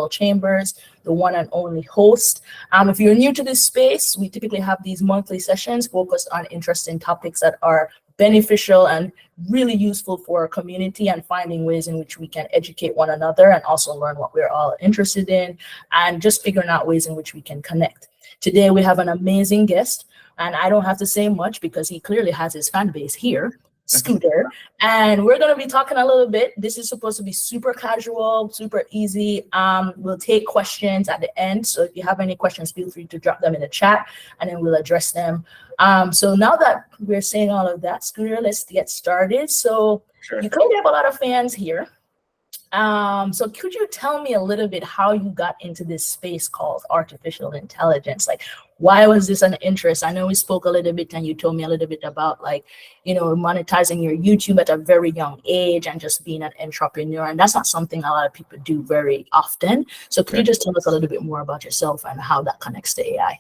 Crystal Chambers, the one and only host. If you're new to this space, we typically have these monthly sessions focused on interesting topics that are beneficial and really useful for our community, and finding ways in which we can educate one another and also learn what we're all interested in, and just figuring out ways in which we can connect. Today, we have an amazing guest, and I don't have to say much because he clearly has his fan base here, Scooter. And we're going to be talking a little bit. This is supposed to be super casual, super easy. We'll take questions at the end. So if you have any questions, feel free to drop them in the chat and then we'll address them. So now that we're saying all of that, Scooter, let's get started. So you clearly have a lot of fans here. So could you tell me a little bit how you got into this space called artificial intelligence? Like, why was this an interest? I know we spoke a little bit and you told me a little bit about, like, monetizing your YouTube at a very young age and just being an entrepreneur. And that's not something a lot of people do very often. So could you just tell us a little bit more about yourself and how that connects to AI?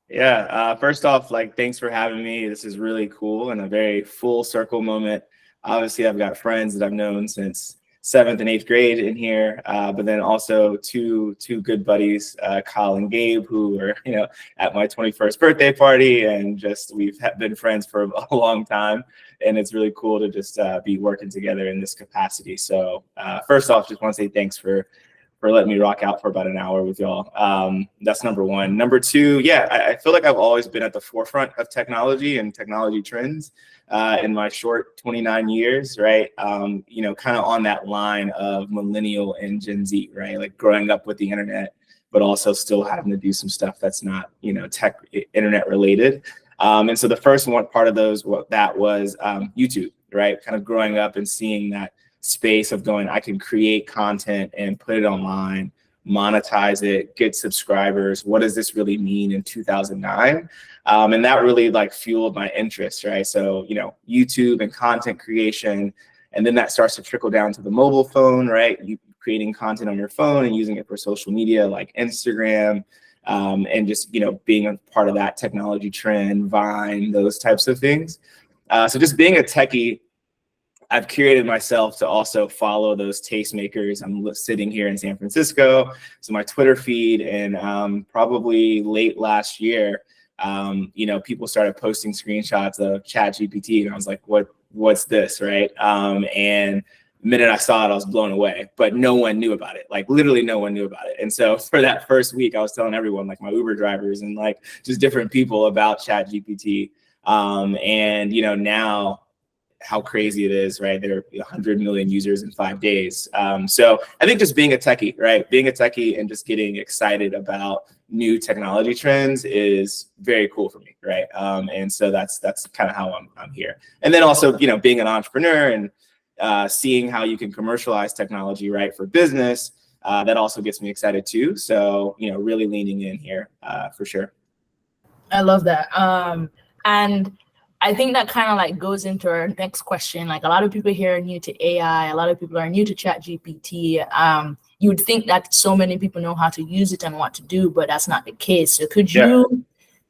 Yeah, first off, thanks for having me. This is really cool and a very full circle moment. Obviously, I've got friends that I've known since 7th and 8th grade in here, but then also two good buddies, Kyle and Gabe, who were at my 21st birthday party, and we've been friends for a long time, and it's really cool to just be working together in this capacity. So first off, just want to say thanks for letting me rock out for about an hour with y'all. That's number one. Number two, I feel like I've always been at the forefront of technology and technology trends in my short 29 years, right? Kind of on that line of millennial and Gen Z, right? Like growing up with the internet, but also still having to do some stuff that's not, tech internet related. And so the first one part of that was YouTube, right? Kind of growing up and seeing that space of going, I can create content and put it online, monetize it, get subscribers. What does this really mean in 2009? And that really fueled my interest, right? So, YouTube and content creation, and then that starts to trickle down to the mobile phone, right? You creating content on your phone and using it for social media like Instagram, and just, being a part of that technology trend, Vine, those types of things. So just being a techie, I've curated myself to also follow those tastemakers. I'm sitting here in San Francisco, so my Twitter feed, and probably late last year, people started posting screenshots of ChatGPT, and I was like, what's this, right? And the minute I saw it, I was blown away, but no one knew about it. Like literally no one knew about it. And so for that first week, I was telling everyone, like my Uber drivers and just different people about ChatGPT. And now, how crazy it is, right? There are 100 million users in 5 days. So I think just being a techie, right? Being a techie and just getting excited about new technology trends is very cool for me, right? And so that's kind of how I'm here. And then also, being an entrepreneur and seeing how you can commercialize technology, right, for business, that also gets me excited too. So, really leaning in here for sure. I love that. And I think that kind of goes into our next question. Like a lot of people here are new to AI, a lot of people are new to ChatGPT. You would think that so many people know how to use it and what to do, but that's not the case. So could you,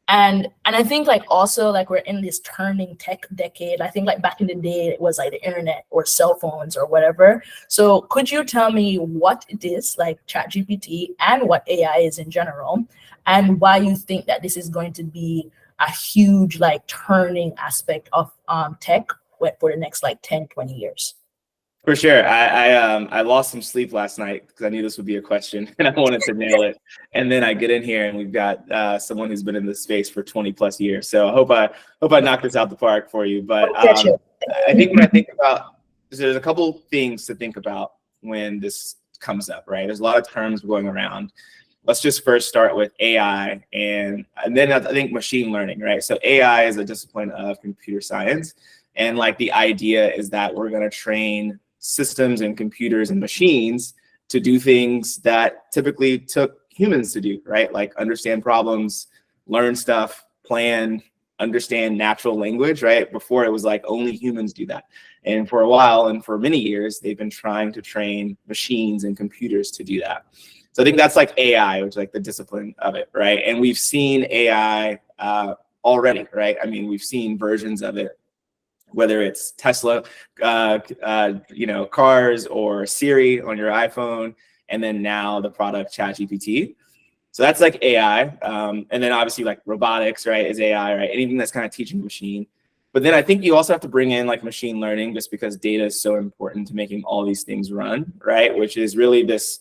and I think also we're in this turning tech decade. I think back in the day, it was the internet or cell phones or whatever. So could you tell me what it is like ChatGPT and what AI is in general, and why you think that this is going to be a huge turning aspect of tech for the next 10, 20 years? For sure. I lost some sleep last night because I knew this would be a question and I wanted to nail it. And then I get in here and we've got someone who's been in this space for 20 plus years. So I hope I knock this out the park for you. But I think when I think about, there's a couple things to think about when this comes up, right? There's a lot of terms going around. Let's just first start with AI and then I think machine learning, right? So AI is a discipline of computer science. And the idea is that we're going to train systems and computers and machines to do things that typically took humans to do, right? Like understand problems, learn stuff, plan, understand natural language, right? Before it was only humans do that. And for a while and for many years, they've been trying to train machines and computers to do that. So I think that's AI, which is the discipline of it, right? And we've seen AI already, right? I mean, we've seen versions of it, whether it's Tesla, cars or Siri on your iPhone. and then now the product ChatGPT. So that's like AI. And then obviously like robotics, right, is AI, right? Anything that's kind of teaching the machine. But then I think you also have to bring in like machine learning, just because data is so important to making all these things run, right? Which is really this,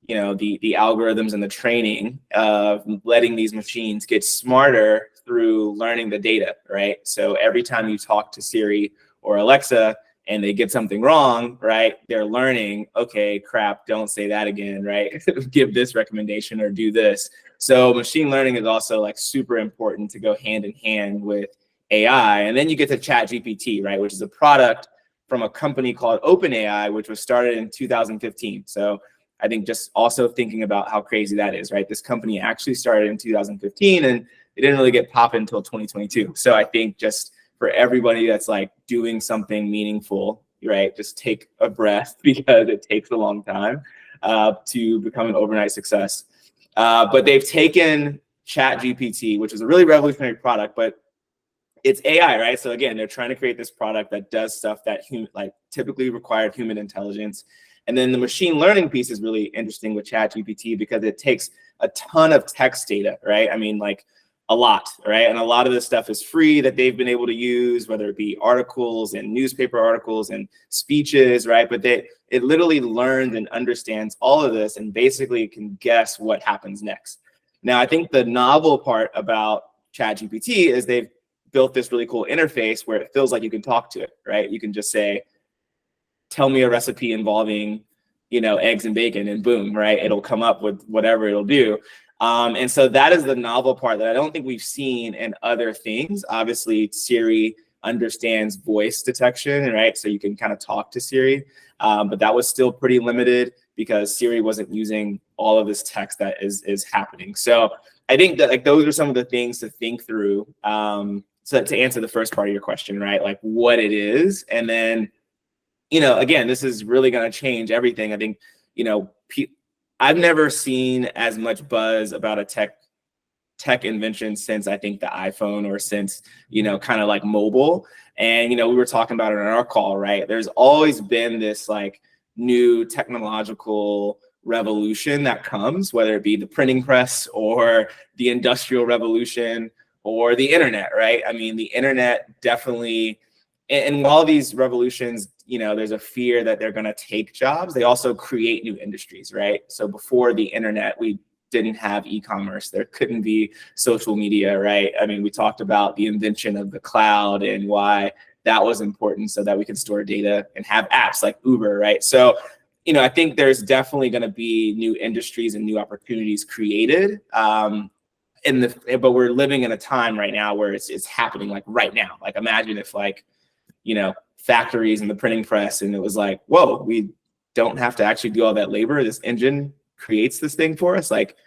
you know, the algorithms and the training of letting these machines get smarter through learning the data, right? So every time you talk to Siri or Alexa and they get something wrong, right, they're learning, okay, crap, don't say that again, right? Give this recommendation or do this. So machine learning is also like super important to go hand in hand with AI. And then you get to ChatGPT, right, which is a product from a company called OpenAI, which was started in 2015. So I think just also thinking about how crazy that is, right? This company actually started in 2015 and it didn't really get popping until 2022. So I think just for everybody that's like doing something meaningful, right, just take a breath because it takes a long time to become an overnight success. But they've taken ChatGPT, which is a really revolutionary product, but it's AI, right? So again, they're trying to create this product that does stuff that typically required human intelligence. And then the machine learning piece is really interesting with ChatGPT because it takes a ton of text data, right? I mean, like a lot, right? And a lot of this stuff is free that they've been able to use, whether it be articles and newspaper articles and speeches, right? But it literally learns and understands all of this and basically can guess what happens next. Now, I think the novel part about ChatGPT is they've built this really cool interface where it feels like you can talk to it, right? You can just say, tell me a recipe involving, you know, eggs and bacon, and boom, right? It'll come up with whatever it'll do. And so that is the novel part that I don't think we've seen in other things. Obviously, Siri understands voice detection, right? So you can kind of talk to Siri, but that was still pretty limited because Siri wasn't using all of this text that is happening. So I think that like those are some of the things to think through. So to answer the first part of your question, right? Like what it is, and then, you know, again, this is really going to change everything. I think, you know, I've never seen as much buzz about a tech invention since I think the iPhone, or since, you know, kind of like mobile. And, you know, we were talking about it on our call, right? There's always been this like new technological revolution that comes, whether it be the printing press or the industrial revolution or the internet, right? I mean, the internet definitely, and while these revolutions, you know, there's a fear that they're going to take jobs, they also create new industries, right? So before the internet, we didn't have e-commerce. There couldn't be social media, right? I mean, we talked about the invention of the cloud and why that was important so that we could store data and have apps like Uber, right? So, you know, I think there's definitely going to be new industries and new opportunities created. But we're living in a time right now where it's happening like right now. Like imagine if like, you know, factories and the printing press, and it was like, whoa, we don't have to actually do all that labor. This engine creates this thing for us. Like,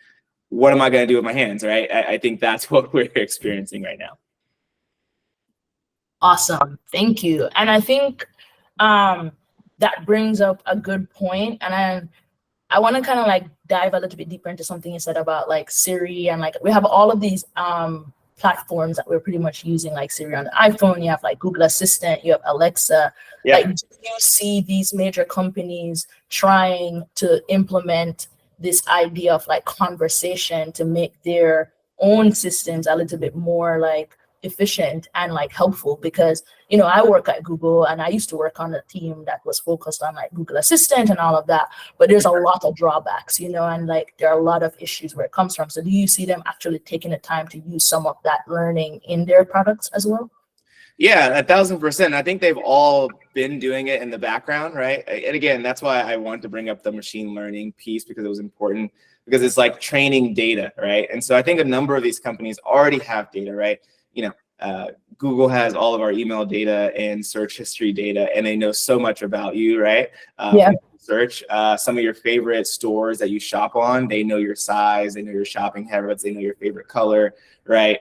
what am I going to do with my hands, right? I think that's what we're experiencing right now. Awesome, thank you. And I think that brings up a good point. And I want to kind of like dive a little bit deeper into something you said about like Siri, and like we have all of these platforms that we're pretty much using, like Siri on the iPhone, you have like Google Assistant, you have Alexa. Yeah. Like, do you see these major companies trying to implement this idea of like conversation to make their own systems a little bit more like efficient and like helpful? Because, you know, I work at Google and I used to work on a team that was focused on like Google Assistant and all of that, but there's a lot of drawbacks, you know, and like there are a lot of issues where it comes from. So do you see them actually taking the time to use some of that learning in their products as well? Yeah, 1,000%. I think they've all been doing it in the background, right? And again, that's why I wanted to bring up the machine learning piece, because it was important, because it's like training data, right? And so I think a number of these companies already have data, right? You know, Google has all of our email data and search history data, and they know so much about you, right? Yeah. Search some of your favorite stores that you shop on, they know your size, they know your shopping habits, they know your favorite color, right?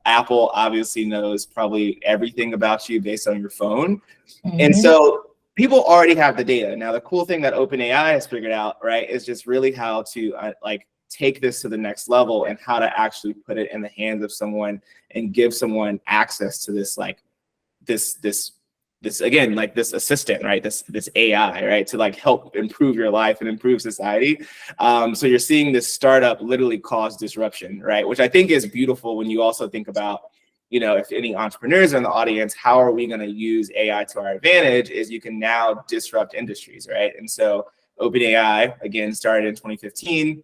Apple obviously knows probably everything about you based on your phone. Mm-hmm. And so people already have the data. Now, the cool thing that OpenAI has figured out, right, is just really how to like take this to the next level and how to actually put it in the hands of someone and give someone access to this, like this this again, like this assistant, right? This AI, right? To like help improve your life and improve society. So you're seeing this startup literally cause disruption, right? Which I think is beautiful when you also think about, if any entrepreneurs are in the audience, how are we going to use AI to our advantage? Is you can now disrupt industries, right? And so OpenAI, again, started in 2015,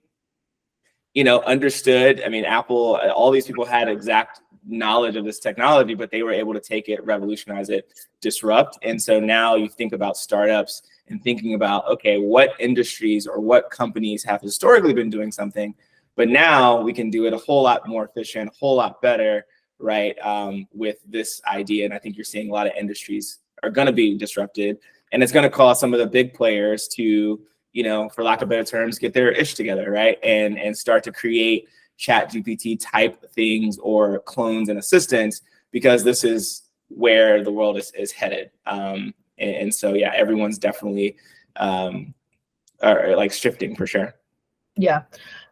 understood. I mean, Apple, all these people had exact knowledge of this technology, but they were able to take it, revolutionize it, disrupt. And so now you think about startups and thinking about, okay, what industries or what companies have historically been doing something, but now we can do it a whole lot more efficient, a whole lot better, right? With this idea. And I think you're seeing a lot of industries are going to be disrupted, and it's going to cause some of the big players to, for lack of better terms, get their ish together, right? And start to create ChatGPT type things or clones and assistants, because this is where the world is headed. And so, yeah, everyone's definitely are like shifting for sure. Yeah,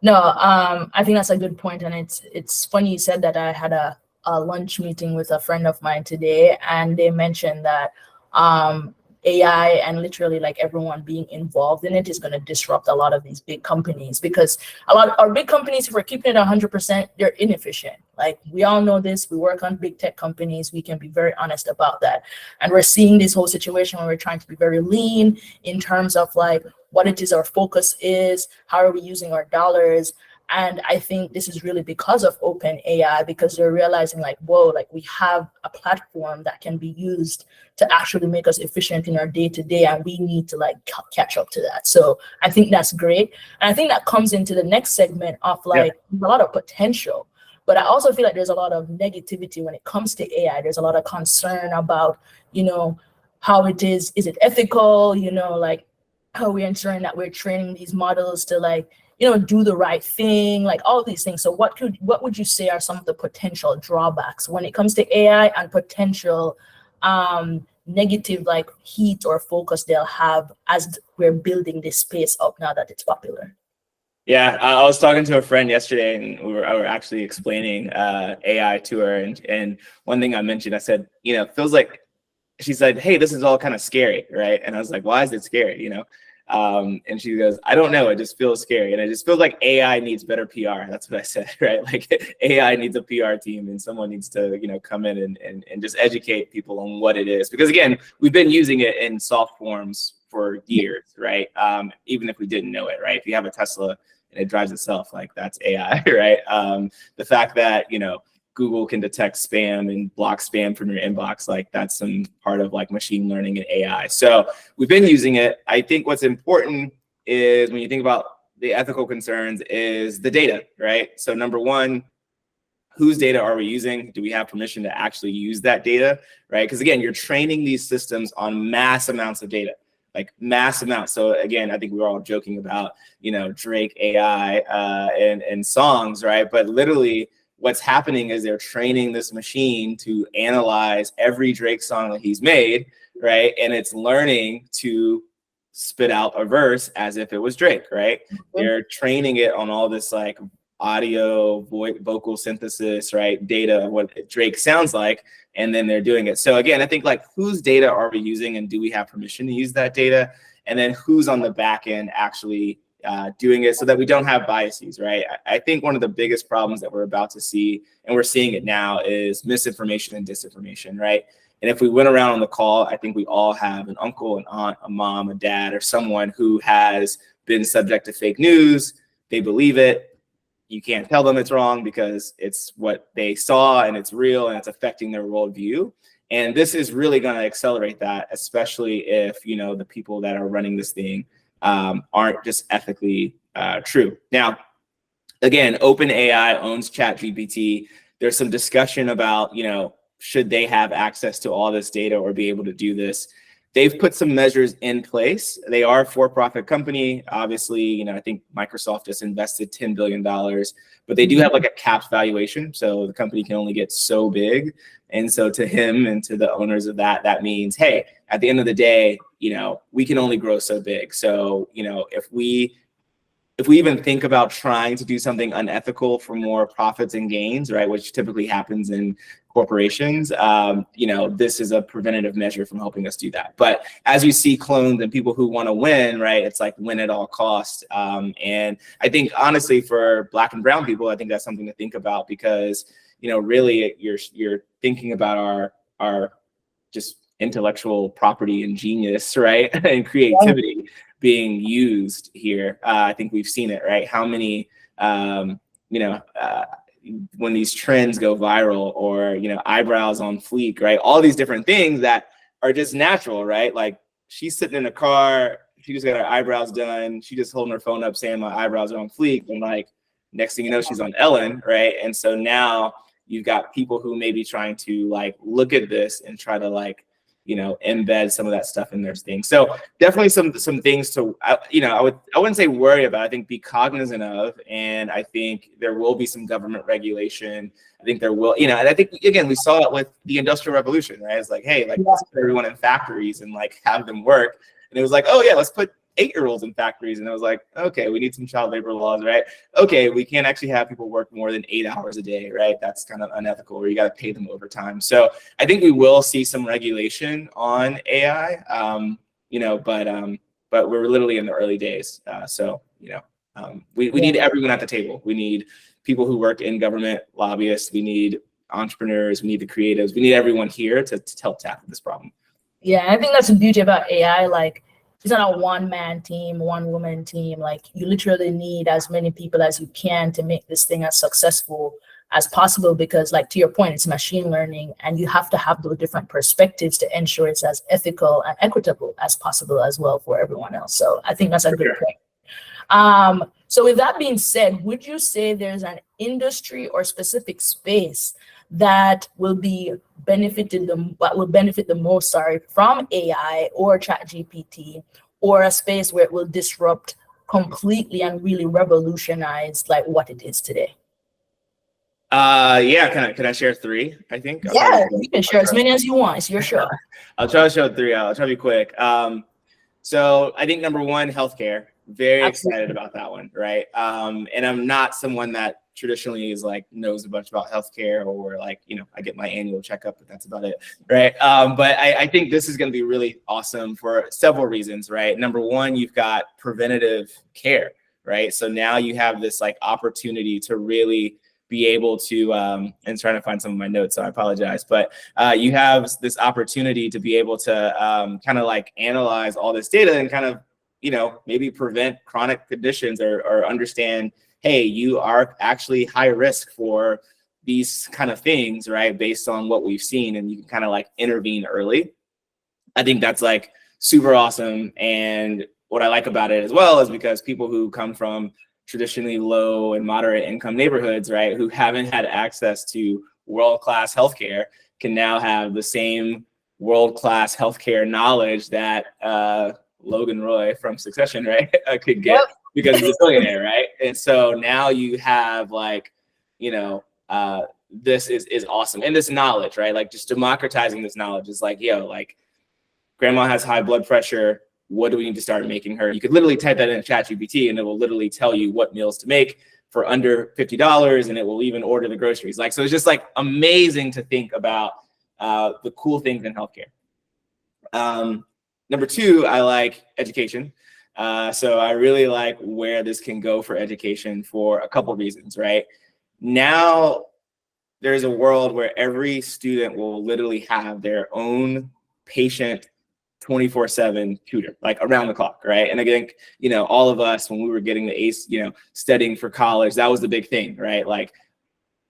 no, I think that's a good point. And it's funny you said that. I had a lunch meeting with a friend of mine today, and they mentioned that AI and literally like everyone being involved in it is going to disrupt a lot of these big companies, because a lot of our big companies, if we're keeping it 100%, they're inefficient. Like, we all know this. We work on big tech companies. We can be very honest about that. And we're seeing this whole situation where we're trying to be very lean in terms of like what it is our focus is, how are we using our dollars. And I think this is really because of OpenAI, because they're realizing like, whoa, like we have a platform that can be used to actually make us efficient in our day-to-day, and we need to like catch up to that. So I think that's great. And I think that comes into the next segment of like a lot of potential. But I also feel like there's a lot of negativity when it comes to AI. There's a lot of concern about, how it is it ethical, like how we're ensuring that we're training these models to like, do the right thing, like all these things. So what would you say are some of the potential drawbacks when it comes to AI, and potential negative like heat or focus they'll have as we're building this space up now that it's popular? Yeah, I was talking to a friend yesterday, and we were actually explaining AI to her, and one thing I mentioned, I said, feels like, she said, hey, this is all kind of scary, right? And I was like, why is it scary, And she goes, I don't know, it just feels scary. And it just feels like AI needs better PR. That's what I said, right? Like AI needs a PR team, and someone needs to, come in and just educate people on what it is. Because again, we've been using it in soft forms for years, right? Even if we didn't know it, right? If you have a Tesla and it drives itself, like that's AI, right? The fact that, Google can detect spam and block spam from your inbox, like that's some part of like machine learning and AI. So we've been using it. I think what's important is, when you think about the ethical concerns, is the data, right? So number one, whose data are we using? Do we have permission to actually use that data, right? Because again, you're training these systems on mass amounts of data, like mass amounts. So again, I think we were all joking about, Drake AI and songs, right? But literally, what's happening is they're training this machine to analyze every Drake song that he's made, right? And it's learning to spit out a verse as if it was Drake, right? They're training it on all this like audio, vocal synthesis, right? Data of what Drake sounds like, and then they're doing it. So again, I think like, whose data are we using, and do we have permission to use that data? And then who's on the back end actually doing it, so that we don't have biases, right? I think one of the biggest problems that we're about to see, and we're seeing it now, is misinformation and disinformation, right? And if we went around on the call, I think we all have an uncle, an aunt, a mom, a dad, or someone who has been subject to fake news. They believe it. You can't tell them it's wrong, because it's what they saw and it's real and it's affecting their worldview. And this is really going to accelerate that, especially if, the people that are running this thing aren't just ethically true. Now, again, OpenAI owns ChatGPT. There's some discussion about, should they have access to all this data or be able to do this? They've put some measures in place. They are a for-profit company. Obviously, I think Microsoft just invested $10 billion, but they do have like a capped valuation. So the company can only get so big. And so to him and to the owners of that, that means, hey, at the end of the day, we can only grow so big. So, if we if we even think about trying to do something unethical for more profits and gains, right, which typically happens in corporations, this is a preventative measure from helping us do that. But as we see clones and people who want to win, right, it's like win at all costs. And I think honestly, for Black and brown people, I think that's something to think about, because really you're thinking about our just intellectual property and genius, right, and creativity being used here. I think we've seen it, right? How many, when these trends go viral, or, eyebrows on fleek, right? All these different things that are just natural, right? Like, she's sitting in a car, she just got her eyebrows done, she just holding her phone up saying my eyebrows are on fleek, and like, next thing you know, she's on Ellen, right? And so now you've got people who may be trying to like look at this and try to like, embed some of that stuff in their thing. So definitely some things to, I wouldn't say worry about, I think be cognizant of. And I think there will be some government regulation. I think there will, and I think, again, we saw it with the Industrial Revolution, right? It's like, hey, like, let's put everyone in factories and like have them work. And it was like, oh yeah, let's put 8-year-olds in factories. And I was like, okay, we need some child labor laws, right? Okay, we can't actually have people work more than 8 hours a day, right? That's kind of unethical, or you got to pay them overtime. So I think we will see some regulation on AI, but we're literally in the early days. We need everyone at the table. We need people who work in government, lobbyists. We need entrepreneurs. We need the creatives. We need everyone here to help tackle this problem. Yeah, I think that's the beauty about AI. Like, it's not a one-man team, one-woman team. Like, you literally need as many people as you can to make this thing as successful as possible, because, like, to your point, it's machine learning, and you have to have those different perspectives to ensure it's as ethical and equitable as possible as well for everyone else. So I think that's a good point. So with that being said, would you say there's an industry or specific space that will benefit the most, from AI or ChatGPT, or a space where it will disrupt completely and really revolutionize like what it is today? Can I share 3? I think. You can share as many as you want. It's your show. I'll try to show 3. I'll try to be quick. So I think number 1, healthcare. Very excited about that one, right? And I'm not someone that traditionally is like knows a bunch about healthcare, or like, I get my annual checkup, but that's about it, right? But I think this is going to be really awesome for several reasons, right? Number 1, you've got preventative care, right? So now you have this like opportunity to really be able to, and trying to find some of my notes, so I apologize, but you have this opportunity to be able to kind of like analyze all this data and kind of, maybe prevent chronic conditions, or understand, hey, you are actually high risk for these kind of things, right? Based on what we've seen, and you can kind of like intervene early. I think that's like super awesome. And what I like about it as well is because people who come from traditionally low and moderate income neighborhoods, right, who haven't had access to world-class healthcare, can now have the same world-class healthcare knowledge that Logan Roy from Succession, right, could get, because he's a billionaire, right? And so now you have like, this is awesome. And this knowledge, right? Like, just democratizing this knowledge is like, like, grandma has high blood pressure. What do we need to start making her? You could literally type that in ChatGPT, and it will literally tell you what meals to make for under $50, and it will even order the groceries. Like, so it's just like amazing to think about the cool things in healthcare. Number 2, I like education. So I really like where this can go for education for a couple of reasons, right? Now there's a world where every student will literally have their own patient 24/7 tutor, like around the clock, right? And again, all of us, when we were getting the ACE, studying for college, that was the big thing, right? Like,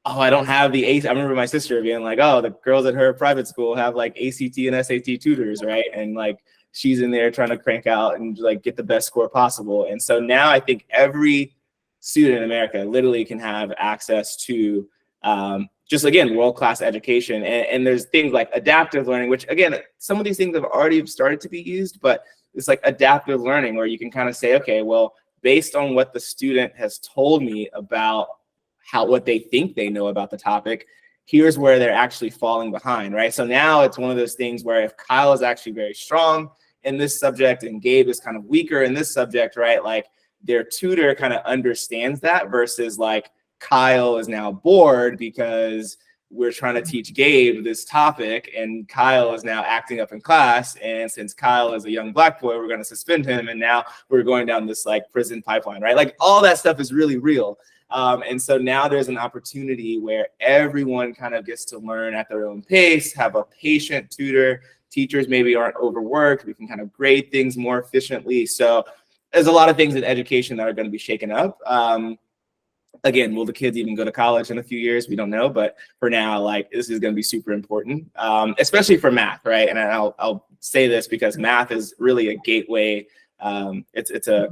oh, I don't have the ACE. I remember my sister being like, oh, the girls at her private school have like ACT and SAT tutors, right? And like, she's in there trying to crank out and like get the best score possible. And so now I think every student in America literally can have access to just, again, world-class education. And there's things like adaptive learning, which, again, some of these things have already started to be used, but it's like adaptive learning, where you can kind of say, okay, well, based on what the student has told me about what they think they know about the topic, here's where they're actually falling behind, right? So now it's one of those things where if Kyle is actually very strong in this subject and Gabe is kind of weaker in this subject, right? Like, their tutor kind of understands that versus like Kyle is now bored because we're trying to teach Gabe this topic and Kyle is now acting up in class. And since Kyle is a young Black boy, we're going to suspend him. And now we're going down this like prison pipeline, right? Like all that stuff is really real. And so now there's an opportunity where everyone kind of gets to learn at their own pace, have a patient tutor. Teachers maybe aren't overworked. We can kind of grade things more efficiently. So there's a lot of things in education that are going to be shaken up. Again, will the kids even go to college in a few years? We don't know, but for now, like this is going to be super important, especially for math, right? And I'll say this because math is really a gateway. It's a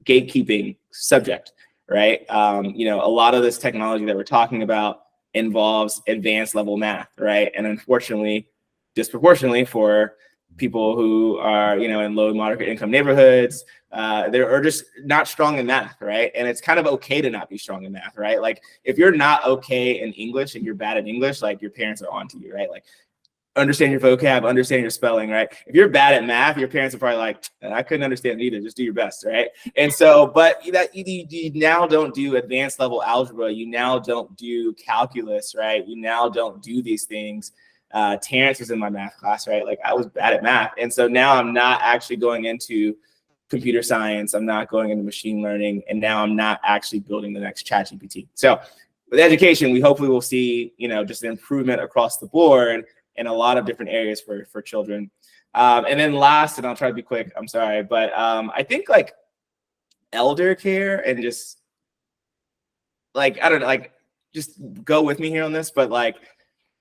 gatekeeping subject, right? You know, a lot of this technology that we're talking about involves advanced level math, right? And unfortunately, disproportionately for people who are, you know, in low moderate income neighborhoods, they're just not strong in math, right? And it's kind of okay to not be strong in math, right? Like if you're not okay in English and you're bad at English, like your parents are onto you, right? Like understand your vocab, understand your spelling, right? If you're bad at math, your parents are probably like, I couldn't understand it either, just do your best, right? And so, but that you now don't do advanced level algebra, you now don't do calculus, right? You now don't do these things. Terrence was in my math class, right? Like I was bad at math. And so now I'm not actually going into computer science. I'm not going into machine learning. And now I'm not actually building the next ChatGPT. So with education, we hopefully will see, you know, just an improvement across the board in a lot of different areas for children. And then last, and I'll try to be quick, I'm sorry, but I think like elder care and just like, I don't know, like just go with me here on this, but like,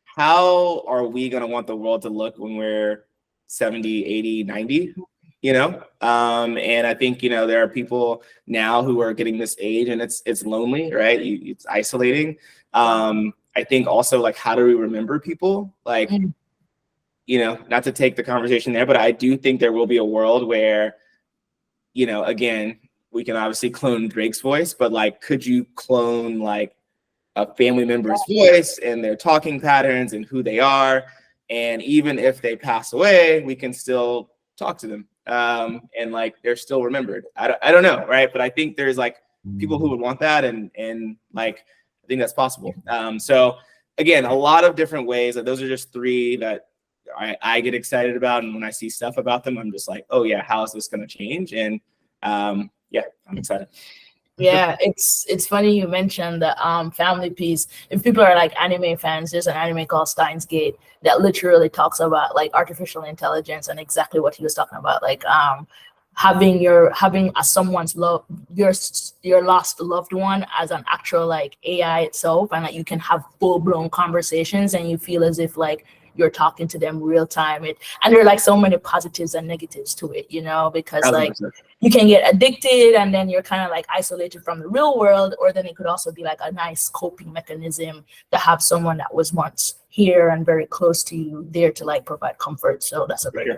how are we going to want the world to look when we're 70, 80, 90, you know? And I think, you know, there are people now who are getting this age and it's lonely, right? It's isolating. I think also like, how do we remember people? Like, you know, not to take the conversation there, but I do think there will be a world where, you know, again, we can obviously clone Drake's voice, but like, could you clone like a family member's voice and their talking patterns and who they are? And even if they pass away, we can still talk to them. And like, they're still remembered. I don't know, right? But I think there's like people who would want that and like, I think that's possible. So again, a lot of different ways. Those are just three that I get excited about. And when I see stuff about them, I'm just like, oh yeah, how is this going to change? And yeah, I'm excited. Yeah, it's funny you mentioned the family piece. If people are like anime fans, there's an anime called Steins Gate that literally talks about like artificial intelligence and exactly what he was talking about, like having someone's love your lost loved one as an actual like AI itself, and that you can have full-blown conversations and you feel as if like you're talking to them real time. And there are like so many positives and negatives to it, you know, because like you can get addicted and then you're kind of like isolated from the real world, or then it could also be like a nice coping mechanism to have someone that was once here and very close to you there to like provide comfort. So that's a big,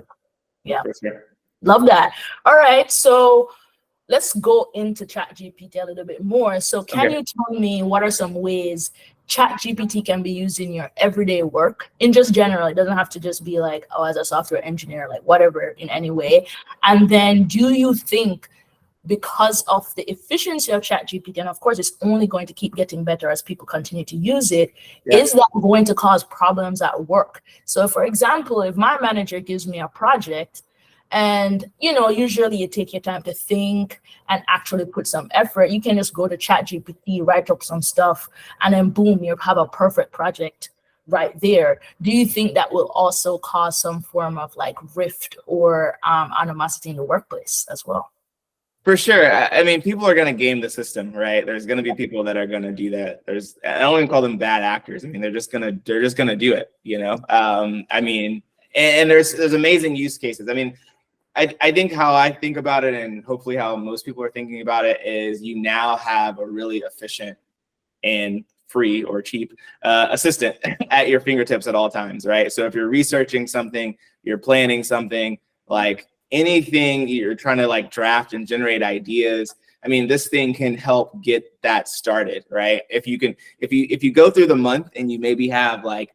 yeah, love that. All right, so let's go into ChatGPT a little bit more. So can you tell me what are some ways ChatGPT can be used in your everyday work in just general? It doesn't have to just be like, oh, as a software engineer, like whatever, in any way. And then do you think because of the efficiency of ChatGPT, and of course it's only going to keep getting better as people continue to use it, is that going to cause problems at work? So for example, if my manager gives me a project, and, you know, usually you take your time to think and actually put some effort. You can just go to ChatGPT, write up some stuff, and then boom, you have a perfect project right there. Do you think that will also cause some form of like rift or animosity in the workplace as well? For sure. I mean, people are going to game the system, right? There's going to be people that are going to do that. I don't even call them bad actors. I mean, they're just going to do it, you know? I mean, and there's amazing use cases. I mean, I think how I think about it, and hopefully how most people are thinking about it, is you now have a really efficient and free or cheap assistant at your fingertips at all times, right? So if you're researching something, you're planning something, like anything you're trying to like draft and generate ideas, I mean, this thing can help get that started, right? If you go through the month and you maybe have like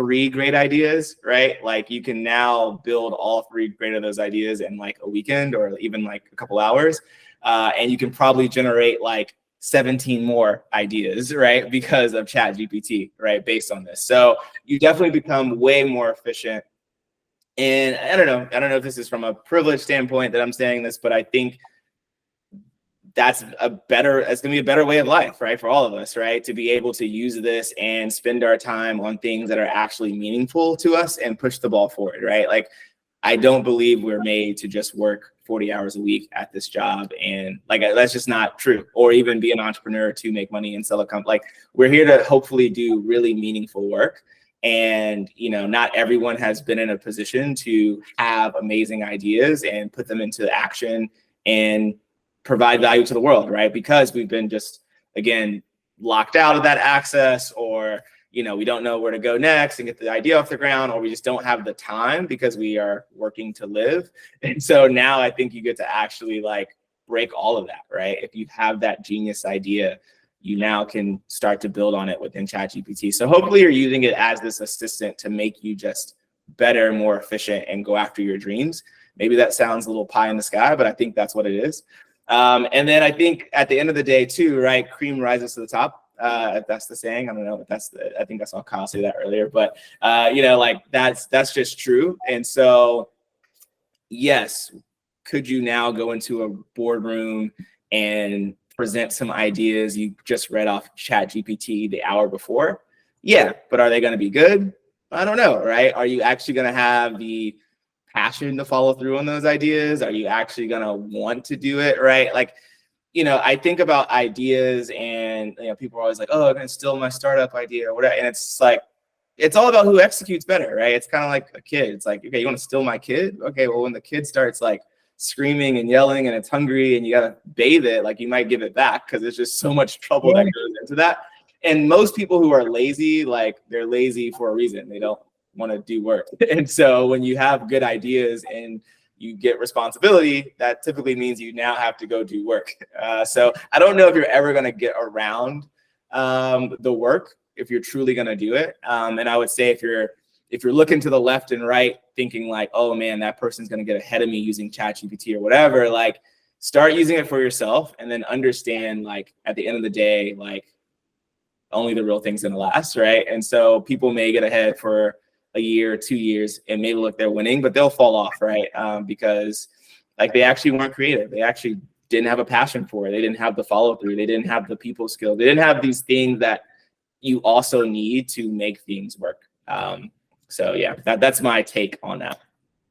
3 great ideas, right? Like you can now build all 3 great of those ideas in like a weekend or even like a couple hours. And you can probably generate like 17 more ideas, right? Because of ChatGPT, right? Based on this. So you definitely become way more efficient. And I don't know if this is from a privilege standpoint that I'm saying this, but I think it's going to be a better way of life, right? For all of us, right? To be able to use this and spend our time on things that are actually meaningful to us and push the ball forward, right? Like, I don't believe we're made to just work 40 hours a week at this job. And like, that's just not true. Or even be an entrepreneur to make money and sell a company. Like, we're here to hopefully do really meaningful work. And, not everyone has been in a position to have amazing ideas and put them into action and provide value to the world, right? Because we've been just, again, locked out of that access, or, we don't know where to go next and get the idea off the ground, or we just don't have the time because we are working to live. And so now I think you get to actually like break all of that, right? If you have that genius idea, you now can start to build on it within ChatGPT. So hopefully you're using it as this assistant to make you just better, more efficient, and go after your dreams. Maybe that sounds a little pie in the sky, but I think that's what it is. And then I think at the end of the day too, right, cream rises to the top. If that's the saying, I don't know if I think I saw Kyle say that earlier, but like that's just true. And so, yes, could you now go into a boardroom and present some ideas you just read off ChatGPT the hour before? Yeah, but are they going to be good? I don't know, right? Are you actually going to have the passion to follow through on those ideas? Are you actually going to want to do it, right? Like, I think about ideas, and people are always like, oh, I'm going to steal my startup idea or whatever. And it's like, it's all about who executes better, right? It's kind of like a kid. It's like, okay, you want to steal my kid? Okay, well, when the kid starts like screaming and yelling and it's hungry and you got to bathe it, like you might give it back because there's just so much trouble that goes into that. And most people who are lazy, like they're lazy for a reason. They don't want to do work. And so when you have good ideas and you get responsibility, that typically means you now have to go do work. So I don't know if you're ever going to get around the work if you're truly going to do it. And I would say if you're looking to the left and right, thinking like, oh man, that person's going to get ahead of me using ChatGPT or whatever, like start using it for yourself, and then understand like at the end of the day, like only the real thing's going to last, right? And so people may get ahead for a year, 2 years, and maybe look they're winning, but they'll fall off, right? Because like they actually weren't creative. They actually didn't have a passion for it. They didn't have the follow through. They didn't have the people skill. They didn't have these things that you also need to make things work. So yeah, that's my take on that.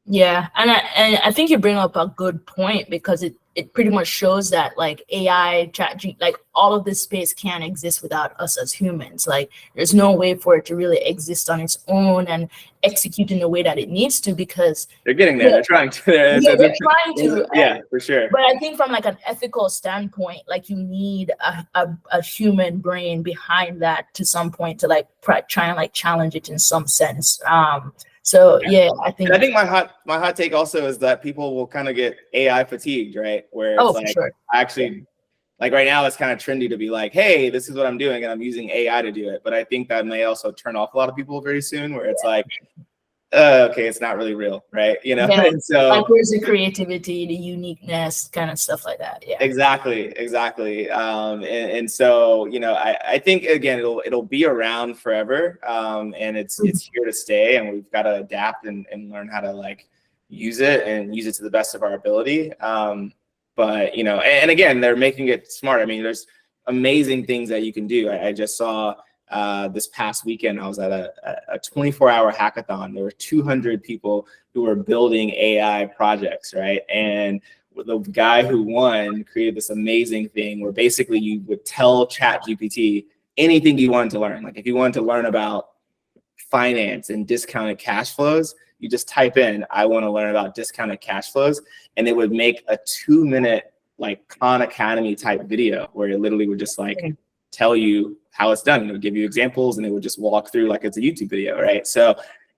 Yeah, and I think you bring up a good point, because it pretty much shows that like AI, like all of this space can't exist without us as humans. Like there's no way for it to really exist on its own and execute in the way that it needs to, because they're getting there. They're trying to. They're trying to. Yeah, for sure. But I think from like an ethical standpoint, like you need a human brain behind that to some point to like try and like challenge it in some sense. So yeah, I think my hot take also is that people will kind of get AI fatigued, right? Where it's like, sure. Actually, like right now it's kind of trendy to be like, hey, this is what I'm doing and I'm using AI to do it. But I think that may also turn off a lot of people very soon, where it's like, okay, it's not really real, right? And so like where's the creativity, the uniqueness, kind of stuff like that. Yeah, exactly. And so I think again it'll be around forever, and it's here to stay, and we've got to adapt and learn how to like use it to the best of our ability. But and again, they're making it smart. I mean, there's amazing things that you can do. I just saw this past weekend, I was at a 24-hour hackathon. There were 200 people who were building AI projects, right? And the guy who won created this amazing thing where basically you would tell ChatGPT anything you wanted to learn. Like if you wanted to learn about finance and discounted cash flows, you just type in, I want to learn about discounted cash flows, and it would make a 2-minute like Khan Academy type video where it literally would just like tell you how it's done. It would give you examples, and it would just walk through like it's a YouTube video, right? So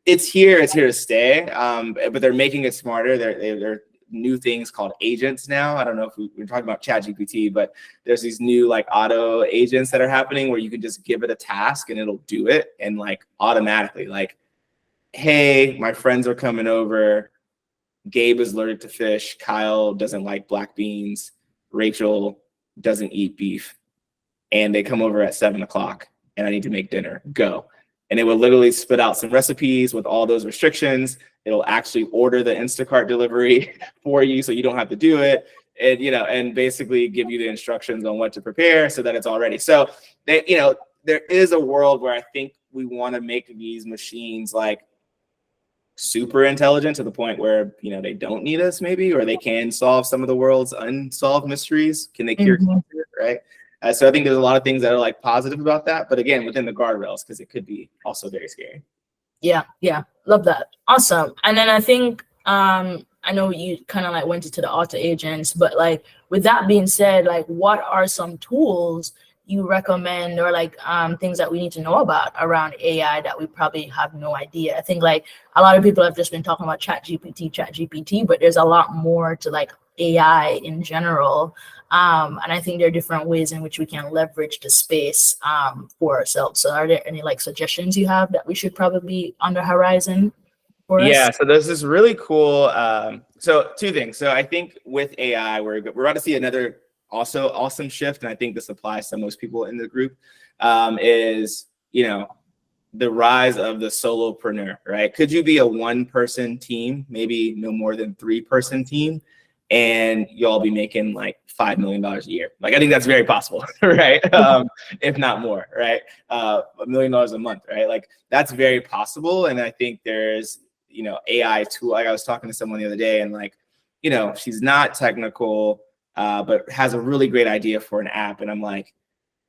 it's here to stay. But they're making it smarter. They're new things called agents now. I don't know if we're talking about ChatGPT, but there's these new like auto agents that are happening where you can just give it a task and it'll do it, and like automatically, like hey, my friends are coming over. Gabe is allergic to fish. Kyle doesn't like black beans. Rachel doesn't eat beef. And they come over at 7 o'clock and I need to make dinner. Go. And it will literally spit out some recipes with all those restrictions. It'll actually order the Instacart delivery for you so you don't have to do it. And, and basically give you the instructions on what to prepare so that it's all ready. So, there is a world where I think we want to make these machines like super intelligent to the point where they don't need us, maybe, or they can solve some of the world's unsolved mysteries. Can they cure cancer, right? So I think there's a lot of things that are like positive about that, but again, within the guardrails, because it could be also very scary. Yeah, love that. Awesome. And then I think I know you kind of like went into the auto agents, but like with that being said, like what are some tools you recommend, or like things that we need to know about around AI that we probably have no idea? I think like a lot of people have just been talking about ChatGPT, but there's a lot more to like AI in general. And I think there are different ways in which we can leverage the space for ourselves. So are there any like suggestions you have that we should probably be on the horizon for us? Yeah, so there's this really cool, so two things. So I think with AI, we're about to see another also awesome shift, and I think this applies to most people in the group, is, the rise of the solopreneur, right? Could you be a one-person team, maybe no more than 3-person team, and you'll be making like $5 million a year? Like, I think that's very possible, right? If not more, right? $1 million a month, right? Like, that's very possible, and I think there's, AI tool. Like, I was talking to someone the other day, and like, she's not technical, but has a really great idea for an app, and I'm like,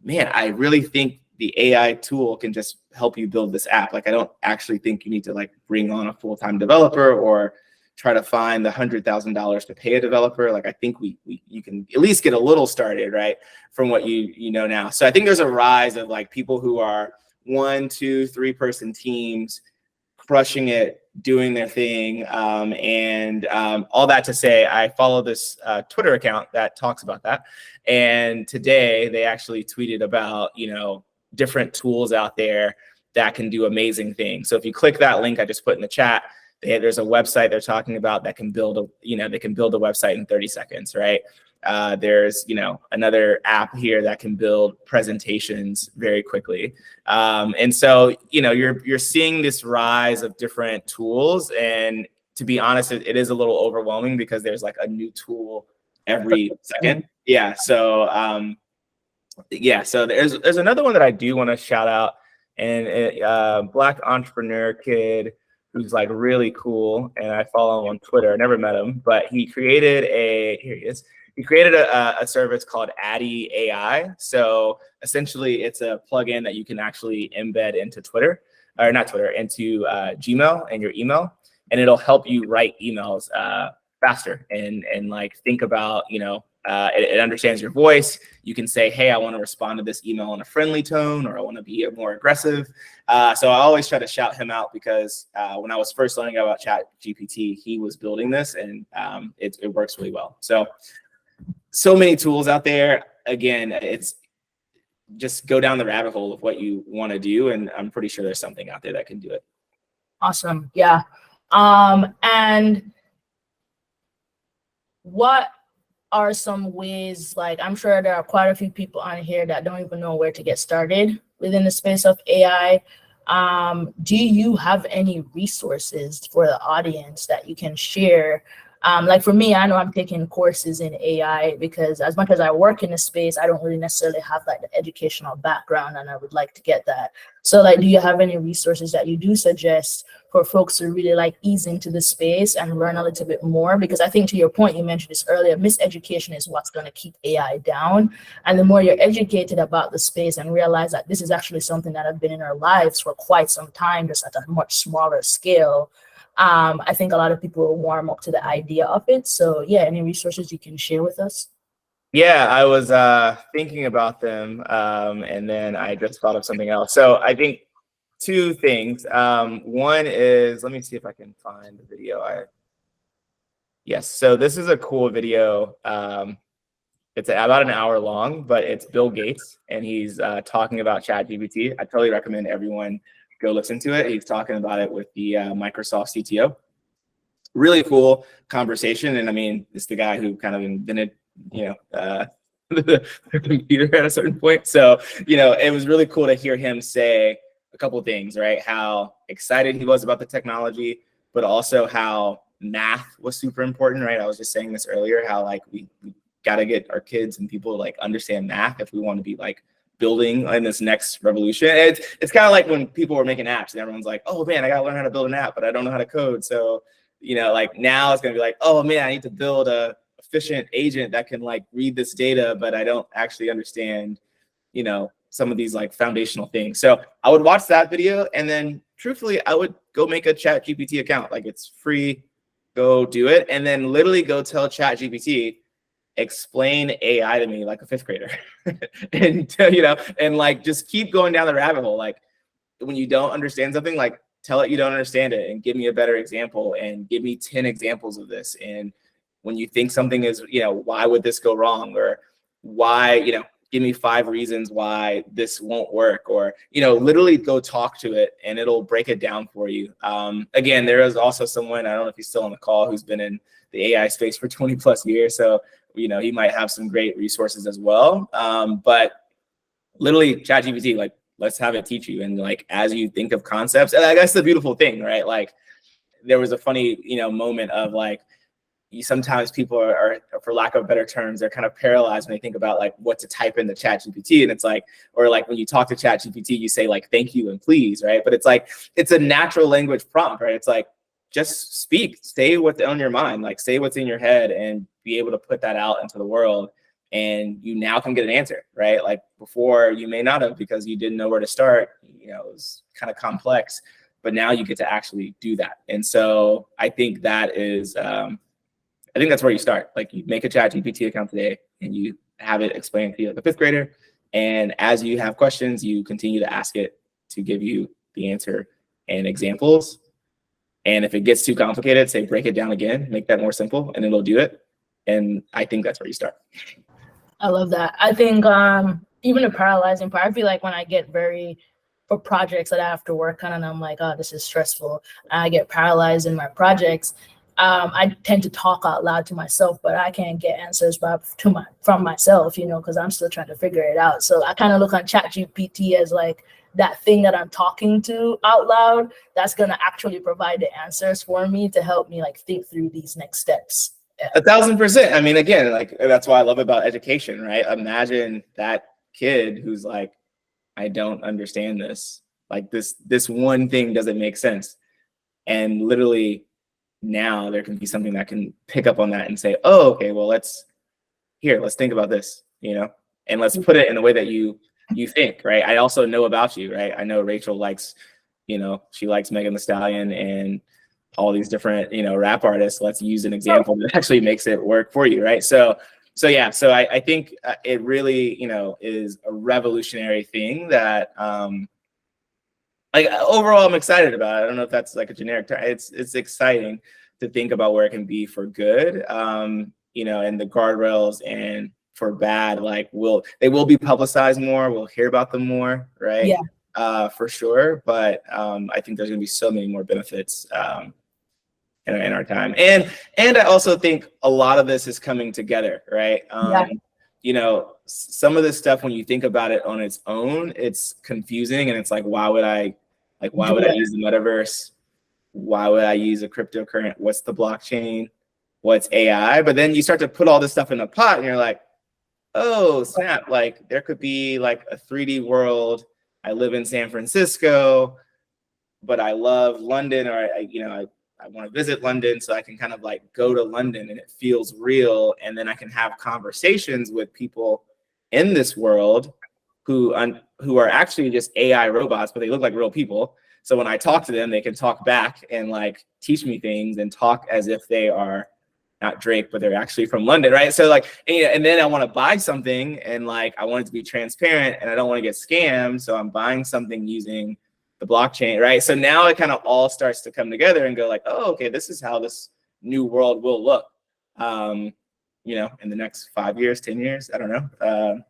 man, I really think the AI tool can just help you build this app. Like, I don't actually think you need to like bring on a full-time developer or try to find the $100,000 to pay a developer. Like, I think you can at least get a little started, right, from what you know now. So I think there's a rise of like people who are 1, 2, 3-person teams crushing it, doing their thing. And all that to say, I follow this Twitter account that talks about that. And today they actually tweeted about, different tools out there that can do amazing things. So if you click that link I just put in the chat, there's a website they're talking about that can build they can build a website in 30 seconds, right? There's, another app here that can build presentations very quickly. And so, you're seeing this rise of different tools. And to be honest, it is a little overwhelming because there's like a new tool every second. Yeah. So, so there's another one that I do want to shout out, and a Black entrepreneur kid who's like really cool, and I follow him on Twitter. I never met him, but he created here he is. He created a service called Addy AI. So essentially, it's a plugin that you can actually embed into Twitter, or not Twitter, into Gmail and your email, and it'll help you write emails faster and like think about, it understands your voice. You can say, hey, I want to respond to this email in a friendly tone, or I want to be more aggressive. So I always try to shout him out because when I was first learning about ChatGPT, he was building this, and it works really well. So many tools out there. Again, it's just go down the rabbit hole of what you want to do, and I'm pretty sure there's something out there that can do it. Awesome. Yeah. And what are some ways, like I'm sure there are quite a few people on here that don't even know where to get started within the space of AI. Do you have any resources for the audience that you can share? Like for me, I know I'm taking courses in AI because as much as I work in the space, I don't really necessarily have like the educational background, and I would like to get that. So like, do you have any resources that you do suggest for folks to really like ease into the space and learn a little bit more? Because I think to your point, you mentioned this earlier, miseducation is what's going to keep AI down. And the more you're educated about the space and realize that this is actually something that have been in our lives for quite some time, just at a much smaller scale, I think a lot of people will warm up to the idea of it. So yeah, any resources you can share with us? Yeah, I was thinking about them, and then I just thought of something else. So I think two things. One is, let me see if I can find the video. Yes, so this is a cool video. It's about an hour long, but it's Bill Gates, and he's talking about ChatGPT. I totally recommend everyone go listen to it. He's talking about it with the Microsoft CTO. Really cool conversation. And I mean, it's the guy who kind of invented, the computer at a certain point. So, it was really cool to hear him say a couple of things, right? How excited he was about the technology, but also how math was super important, right? I was just saying this earlier, how like we got to get our kids and people to like understand math if we want to be like building in this next revolution. It's kind of like when people were making apps and everyone's like, oh man, I got to learn how to build an app, but I don't know how to code. So, like now it's going to be like, oh man, I need to build a efficient agent that can like read this data, but I don't actually understand, some of these like foundational things. So I would watch that video, and then truthfully, I would go make a ChatGPT account. Like it's free, go do it. And then literally go tell ChatGPT, explain AI to me like a fifth grader. And, and like just keep going down the rabbit hole. Like when you don't understand something, like tell it you don't understand it and give me a better example and give me 10 examples of this. And when you think something is, why would this go wrong? Or why, give me 5 reasons why this won't work, or, literally go talk to it and it'll break it down for you. Again, there is also someone, I don't know if he's still on the call, who's been in the AI space for 20 plus years. So, he might have some great resources as well. But literally ChatGPT, like, let's have it teach you. And like, as you think of concepts, and that's the beautiful thing, right? Like there was a funny, moment of like, sometimes people are, for lack of better terms, they're kind of paralyzed when they think about like what to type into ChatGPT. And it's like, or like when you talk to ChatGPT, you say like, thank you and please, right? But it's like, it's a natural language prompt, right? It's like, just speak, say what's on your mind, like say what's in your head and be able to put that out into the world. And you now can get an answer, right? Like before you may not have, because you didn't know where to start, it was kind of complex, but now you get to actually do that. And so I think that is, I think that's where you start. Like you make a ChatGPT account today and you have it explain to you like a fifth grader. And as you have questions, you continue to ask it to give you the answer and examples. And if it gets too complicated, say break it down again, make that more simple, and it'll do it. And I think that's where you start. I love that. I think even the paralyzing part, I feel like when I get for projects that I have to work on and I'm like, oh, this is stressful, and I get paralyzed in my projects, I tend to talk out loud to myself, but I can't get answers from myself, because I'm still trying to figure it out. So I kind of look on ChatGPT as like that thing that I'm talking to out loud that's going to actually provide the answers for me to help me like think through these next steps. 1,000%. I mean, again, like that's why I love about education, right? Imagine that kid who's like, I don't understand this. Like this one thing doesn't make sense. And literally now there can be something that can pick up on that and say, oh, okay, well, let's think about this, and let's put it in the way that you think, right? I also know about you, right? I know Rachel likes, she likes Megan Thee Stallion and all these different, rap artists. Let's use an example that actually makes it work for you, right? So I think it really, is a revolutionary thing that, like overall, I'm excited about it. I don't know if that's like a generic term. It's exciting to think about where it can be for good, and the guardrails, and for bad, like they will be publicized more. We'll hear about them more, right? Yeah. For sure. But I think there's gonna be so many more benefits in our time, and I also think a lot of this is coming together, right? Some of this stuff, when you think about it on its own, it's confusing, and it's like, why would I use the metaverse? Why would I use a cryptocurrency? What's the blockchain? What's AI? But then you start to put all this stuff in a pot and you're like, oh, snap. Like there could be like a 3D world. I live in San Francisco, but I love London, or I want to visit London, so I can kind of like go to London and it feels real. And then I can have conversations with people in this world who are actually just AI robots, but they look like real people. So when I talk to them, they can talk back and like teach me things and talk as if they are not Drake, but they're actually from London, right? So like, and then I want to buy something and like, I want it to be transparent and I don't want to get scammed. So I'm buying something using the blockchain, right? So now it kind of all starts to come together and go like, oh, okay, this is how this new world will look, in the next 5 years, 10 years, I don't know.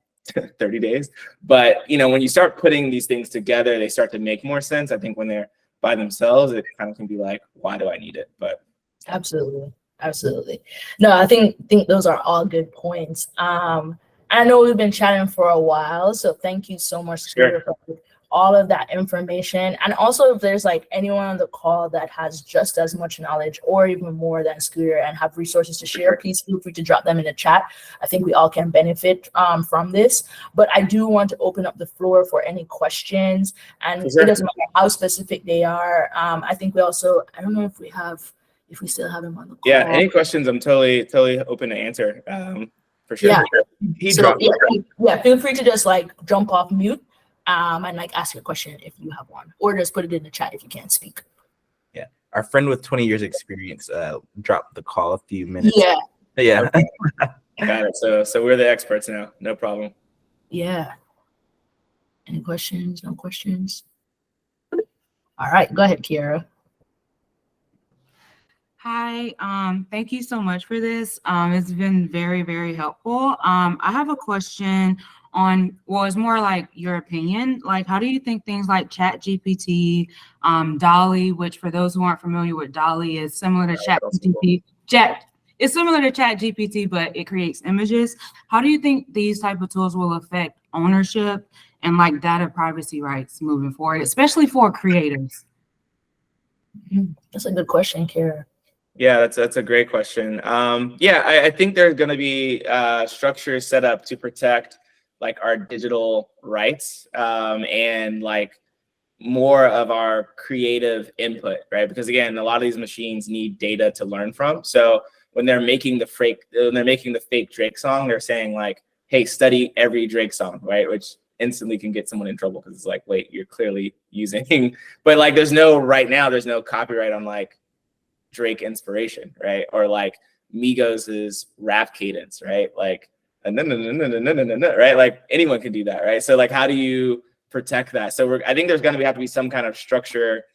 30 days. But, when you start putting these things together, they start to make more sense. I think when they're by themselves, it kind of can be like, why do I need it? But absolutely. No, I think those are all good points. I know we've been chatting for a while, so thank you so much, Scooter, for all of that information. And also, if there's like anyone on the call that has just as much knowledge or even more than Scooter and have resources to share, please feel free to drop them in the chat. I think we all can benefit from this. But I do want to open up the floor for any questions, and it doesn't matter how specific they are. I think we also, I don't know if we still have him on the call. Yeah, any questions, I'm totally open to answer. For sure. Yeah, feel free to just like jump off mute and like ask your question if you have one, or just put it in the chat if you can't speak. Yeah, our friend with 20 years experience dropped the call a few minutes. Yeah. Got it. So we're the experts now. No problem. Yeah. Any questions? No questions? All right, go ahead, Kiara. Hi, thank you so much for this. It's been very, very helpful. I have a question on, well, it's more like your opinion. Like, how do you think things like ChatGPT, DALL-E, which for those who aren't familiar with DALL-E is similar to ChatGPT. It's similar to ChatGPT, but it creates images. How do you think these type of tools will affect ownership and like data privacy rights moving forward, especially for creators? That's a good question, Kiara. Yeah, that's a great question. I think there's going to be structures set up to protect like our digital rights and like more of our creative input, right? Because again, a lot of these machines need data to learn from. So when they're making the fake Drake song, they're saying like, "Hey, study every Drake song," right? Which instantly can get someone in trouble because it's like, wait, you're clearly using, but like, there's no copyright on like Drake inspiration, right? Or like Migos's rap cadence, right? Like, right? Like anyone can do that, right? So like, how do you protect that? So I think there's going to have to be some kind of structure.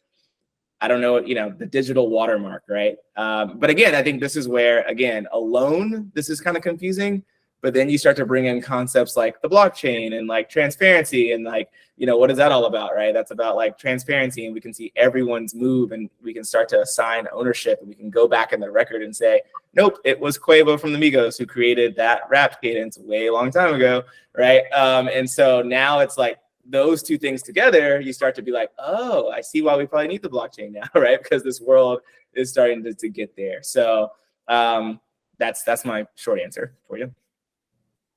I don't know, the digital watermark, right? But again, I think this is where, again, alone, this is kind of confusing. But then you start to bring in concepts like the blockchain and like transparency and like, what is that all about, right? That's about like transparency, and we can see everyone's move, and we can start to assign ownership, and we can go back in the record and say, nope, it was Quavo from the Migos who created that rap cadence way a long time ago, right? And so now it's like those two things together, you start to be like, oh, I see why we probably need the blockchain now, right? Because this world is starting to get there. So that's my short answer for you.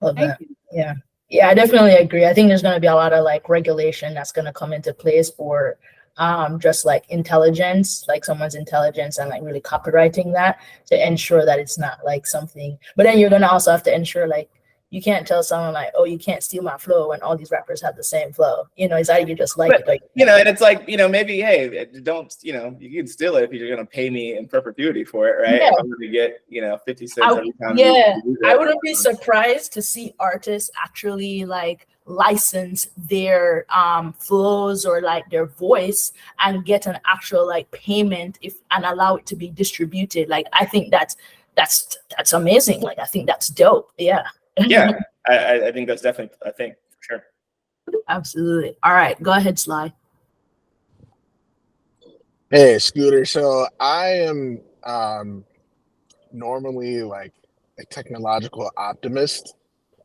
Love that. Yeah, I definitely agree. I think there's going to be a lot of like regulation that's going to come into place for just like intelligence, like someone's intelligence, and like really copywriting that to ensure that it's not like something. But then you're going to also have to ensure like you can't tell someone like, oh, you can't steal my flow when all these rappers have the same flow. It's either you just like it. Like, and it's like, maybe, hey, don't, you can steal it if you're going to pay me in perpetuity for it, right? Yeah. I'm going to get 50 cents every time. I wouldn't be surprised to see artists actually like license their flows or like their voice and get an actual like payment and allow it to be distributed. Like, I think that's amazing. Like, I think that's dope. Yeah. Yeah, I think that's definitely a thing, for sure. Absolutely. All right, go ahead, Sly. Hey, Scooter. So I am normally like a technological optimist,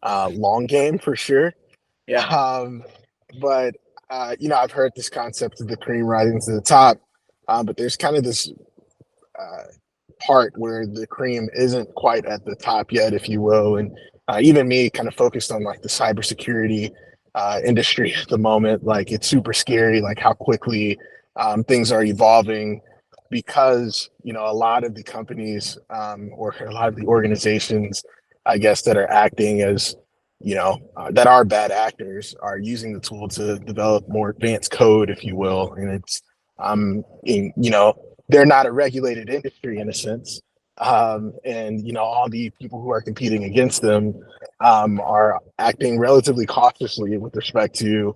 long game for sure. Yeah. But I've heard this concept of the cream rising to the top, but there's kind of this part where the cream isn't quite at the top yet, if you will, and even me kind of focused on like the cybersecurity industry at the moment. Like, it's super scary, like how quickly things are evolving, because a lot of the companies or a lot of the organizations, I guess, that are acting as that are bad actors are using the tool to develop more advanced code, if you will, and it's they're not a regulated industry in a sense. And all the people who are competing against them are acting relatively cautiously with respect to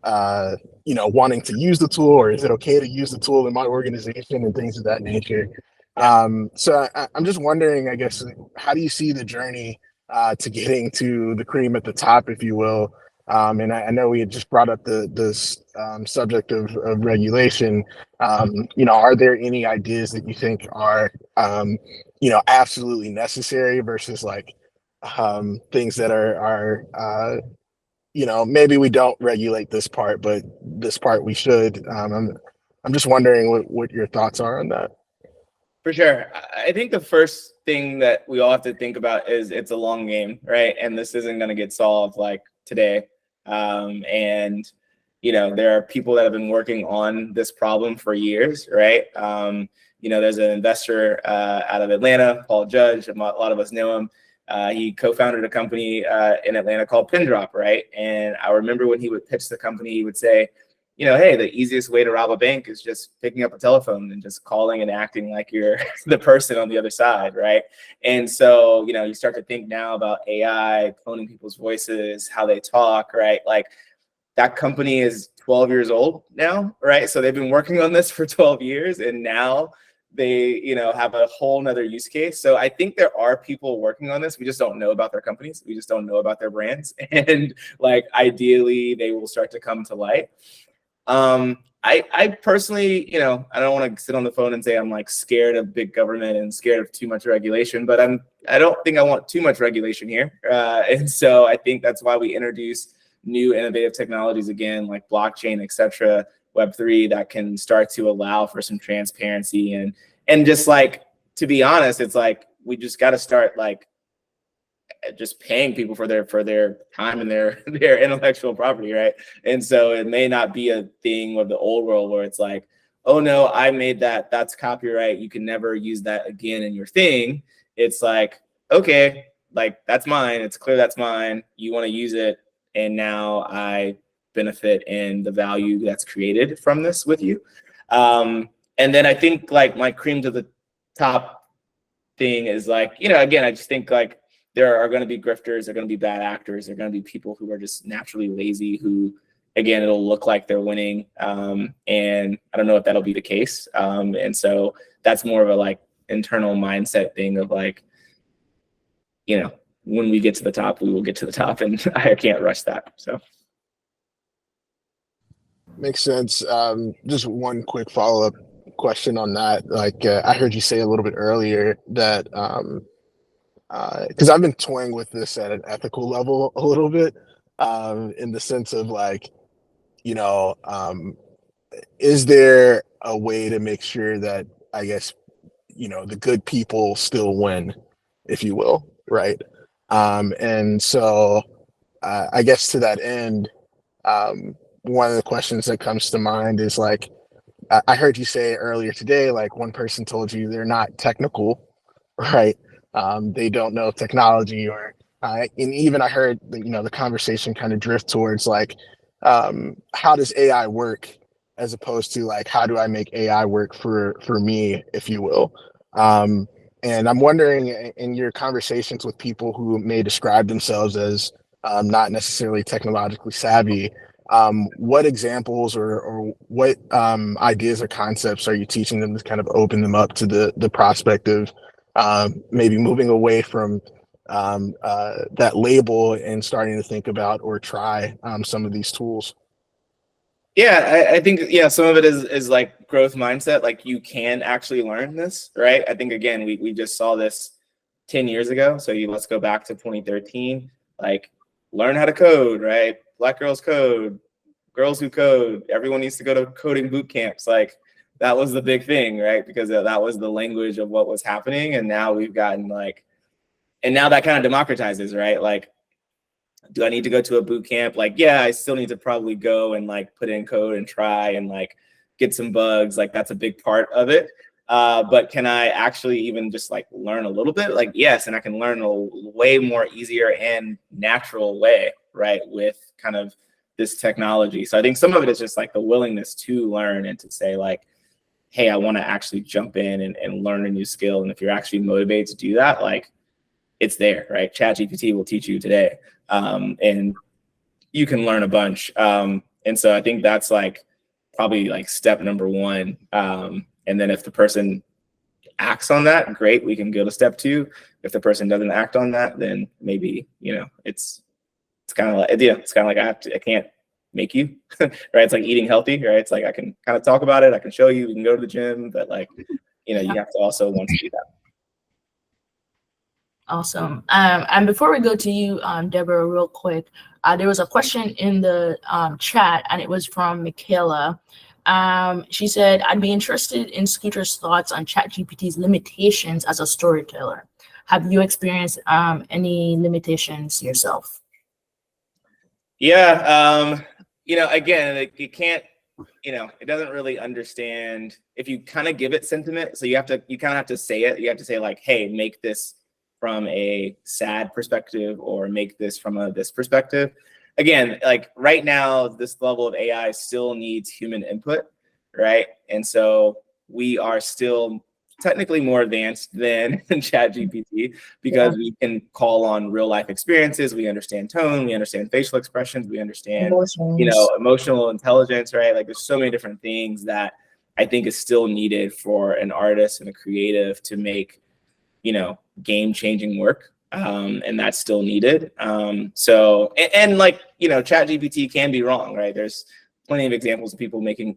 wanting to use the tool, or is it okay to use the tool in my organization, and things of that nature. So I'm just wondering, I guess, how do you see the journey to getting to the cream at the top, if you will. And I know we had just brought up the subject of regulation. Are there any ideas that you think are, absolutely necessary versus like things that are maybe we don't regulate this part, but this part we should. I'm just wondering what your thoughts are on that. For sure. I think the first thing that we all have to think about is it's a long game, right? And this isn't going to get solved like today. And there are people that have been working on this problem for years, right? There's an investor out of Atlanta, Paul Judge. A lot of us know him. He co-founded a company in Atlanta called Pindrop, right? And I remember when he would pitch the company, he would say, hey, the easiest way to rob a bank is just picking up a telephone and just calling and acting like you're the person on the other side, right? And so, you start to think now about AI, cloning people's voices, how they talk, right? Like that company is 12 years old now, right? So they've been working on this for 12 years and now they, have a whole nother use case. So I think there are people working on this. We just don't know about their companies. We just don't know about their brands. And like, ideally they will start to come to light. I personally, I don't want to sit on the phone and say I'm like scared of big government and scared of too much regulation, but I don't think I want too much regulation here. And so I think that's why we introduce new innovative technologies again, like blockchain, et cetera, Web3, that can start to allow for some transparency and just like, to be honest, it's like, we just got to start like just paying people for their time and their intellectual property, right? And so it may not be a thing of the old world where it's like, oh no, I made that's copyright, you can never use that again in your thing. It's like, okay, like that's mine, it's clear that's mine, you want to use it, and now I benefit in the value that's created from this with you. And then I think like my cream to the top thing is like, again, I just think like there are going to be grifters, there are going to be bad actors, there are going to be people who are just naturally lazy who, again, it'll look like they're winning. And I don't know if that'll be the case. And so that's more of a like internal mindset thing of like, when we get to the top, we will get to the top, and I can't rush that. So. Makes sense. Just one quick follow-up question on that. Like, I heard you say a little bit earlier that, because I've been toying with this at an ethical level a little bit, in the sense of like, is there a way to make sure that, I guess, the good people still win, if you will, right? And so I guess to that end, one of the questions that comes to mind is like, I heard you say earlier today, like one person told you they're not technical, right? They don't know technology, or and even I heard the conversation kind of drift towards like, how does AI work, as opposed to like, how do I make AI work for me, if you will. And I'm wondering, in your conversations with people who may describe themselves as not necessarily technologically savvy, what examples or what ideas or concepts are you teaching them to kind of open them up to the prospect of maybe moving away from that label and starting to think about or try some of these tools? Yeah, I think, some of it is like growth mindset. Like you can actually learn this, right? I think, again, we just saw this 10 years ago. So let's go back to 2013, like learn how to code, right? Black girls code, girls who code, everyone needs to go to coding boot camps. Like that was the big thing, right? Because that was the language of what was happening. And now we've gotten like, and now that kind of democratizes, right? Like, do I need to go to a boot camp? Like, yeah, I still need to probably go and like put in code and try and like get some bugs. Like that's a big part of it. But can I actually even just like learn a little bit? Like, yes, and I can learn a way more easier and natural way, right? With kind of this technology. So I think some of it is just like the willingness to learn and to say like, hey, I want to actually jump in and learn a new skill. And if you're actually motivated to do that, like it's there, right? ChatGPT will teach you today. And you can learn a bunch. And so I think that's like probably like step number one. And then if the person acts on that, great, we can go to step 2. If the person doesn't act on that, then maybe, it's kind of like, it's kind of like I can't make you, right? It's like eating healthy, right? It's like I can kind of talk about it, I can show you, we can go to the gym, but like, you have to also want to do that. Awesome. And before we go to you, Deborah, real quick, there was a question in the chat, and it was from Michaela. She said, I'd be interested in Scooter's thoughts on ChatGPT's limitations as a storyteller. Have you experienced any limitations yourself? Yeah, again, it can't, it doesn't really understand if you kind of give it sentiment. So you kind of have to say it. You have to say like, hey, make this from a sad perspective, or make this from this perspective. Again, like right now, this level of AI still needs human input, right? And so we are still technically more advanced than ChatGPT, because we can call on real life experiences. We understand tone, we understand facial expressions, we understand emotional intelligence, right? Like there's so many different things that I think is still needed for an artist and a creative to make game-changing work, and that's still needed. So like ChatGPT can be wrong, right? There's plenty of examples of people making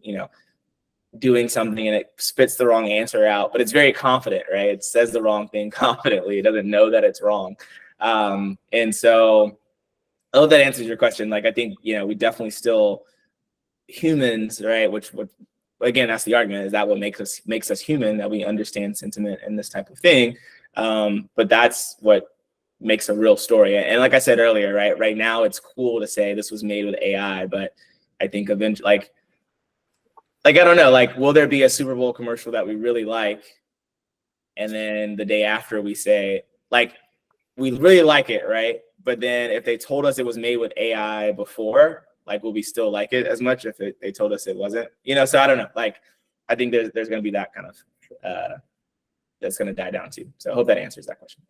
doing something and it spits the wrong answer out, but it's very confident, right? It says the wrong thing confidently. It doesn't know that it's wrong. And so I hope that answers your question. Like I think we definitely still humans, right? Which again, that's the argument, is that what makes us human, that we understand sentiment and this type of thing. But that's what makes a real story. And like I said earlier, right now it's cool to say this was made with AI, but I think eventually, like I don't know, like will there be a Super Bowl commercial that we really like, and then the day after we say like we really like it, right? But then if they told us it was made with AI before, like will we still like it as much if they told us it wasn't? So I don't know. Like I think there's going to be that kind of that's going to die down too. So I hope that answers that question.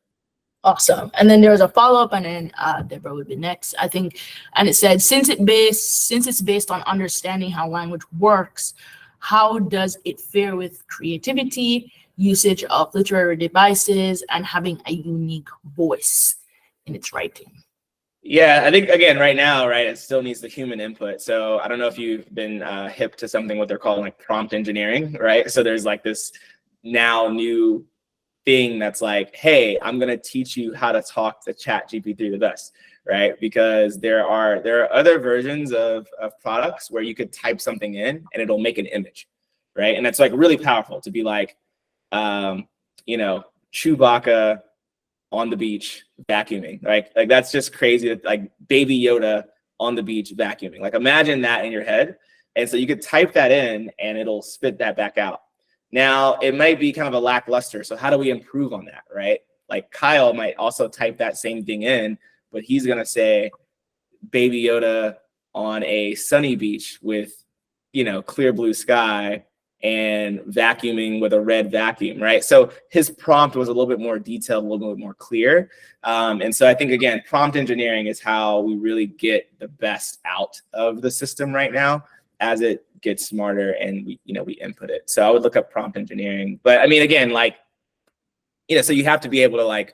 Awesome. And then there was a follow-up, and then Deborah would be next, I think. And it said, since it's based on understanding how language works, how does it fare with creativity, usage of literary devices, and having a unique voice in its writing? Yeah, I think again, right now, right, it still needs the human input. So I don't know if you've been hip to something what they're calling like prompt engineering, right? So there's like this now new thing that's like, hey, I'm gonna teach you how to talk to ChatGPT the best, right? Because there are other versions of products where you could type something in and it'll make an image, right? And that's like really powerful to be like, Chewbacca on the beach vacuuming, right? Like that's just crazy. Like Baby Yoda on the beach vacuuming. Like imagine that in your head. And so you could type that in and it'll spit that back out. Now, it might be kind of a lackluster. So how do we improve on that, right? Like Kyle might also type that same thing in, but he's going to say Baby Yoda on a sunny beach with, clear blue sky and vacuuming with a red vacuum, right? So his prompt was a little bit more detailed, a little bit more clear. And so I think, again, prompt engineering is how we really get the best out of the system right now as it gets smarter and we input it. So I would look up prompt engineering. But I mean, again, like, so you have to be able to like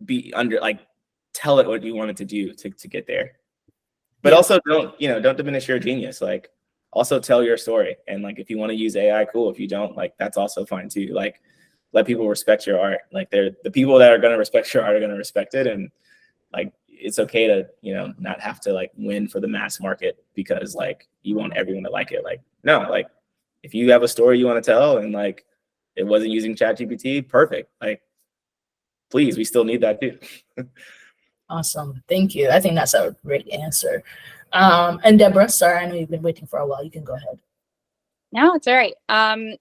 be under, like tell it what you want it to do to get there. But also don't diminish your genius. Like also tell your story. And like, if you want to use AI, cool. If you don't, like, that's also fine too. Like let people respect your art. Like the people that are going to respect your art are going to respect it. And like, it's okay to, not have to like win for the mass market because like you want everyone to like it. Like, no, like if you have a story you want to tell and like it wasn't using ChatGPT, perfect. Like, please, we still need that too. Awesome. Thank you. I think that's a great answer. And Deborah, sorry, I know you've been waiting for a while. You can go ahead. No, it's all right.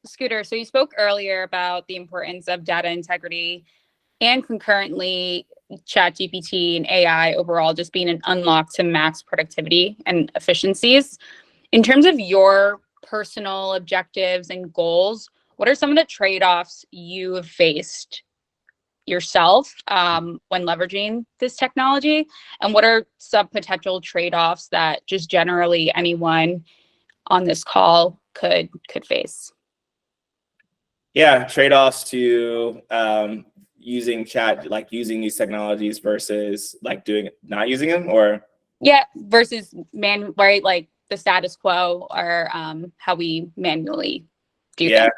Scooter, so you spoke earlier about the importance of data integrity and concurrently ChatGPT and AI overall just being an unlock to max productivity and efficiencies. In terms of your personal objectives and goals, what are some of the trade-offs you have faced yourself when leveraging this technology? And what are some potential trade-offs that just generally anyone on this call could face? Yeah, trade-offs to using chat, like using these technologies versus like not using them, or Yeah, versus right, like the status quo, or how we manually do yeah. things.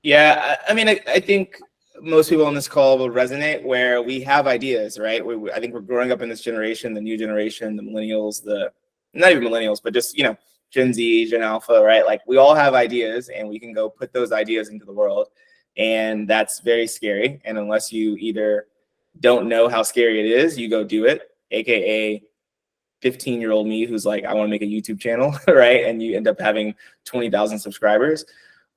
Yeah, I mean, I think most people on this call will resonate where we have ideas, right? I think we're growing up in this generation, the new generation, the millennials, not even millennials, but just, Gen Z, Gen Alpha, right? Like we all have ideas and we can go put those ideas into the world. And that's very scary. And unless you either don't know how scary it is, you go do it, AKA 15-year-old me who's like, I want to make a YouTube channel, right? And you end up having 20,000 subscribers.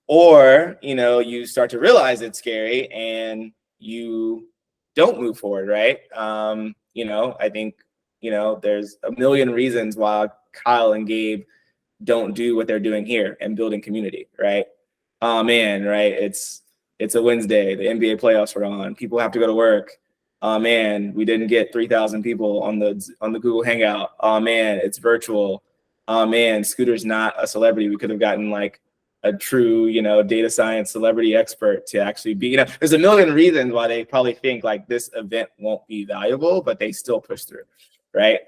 Or, you start to realize it's scary and you don't move forward, right? I think, there's a million reasons why Kyle and Gabe don't do what they're doing here and building community, right? Oh man, right? It's a Wednesday. The NBA playoffs are on. People have to go to work. Oh man, we didn't get 3,000 people on the Google Hangout. Oh man, it's virtual. Oh man, Scooter's not a celebrity. We could have gotten like a true, data science celebrity expert to actually be, there's a million reasons why they probably think like this event won't be valuable, but they still push through, right?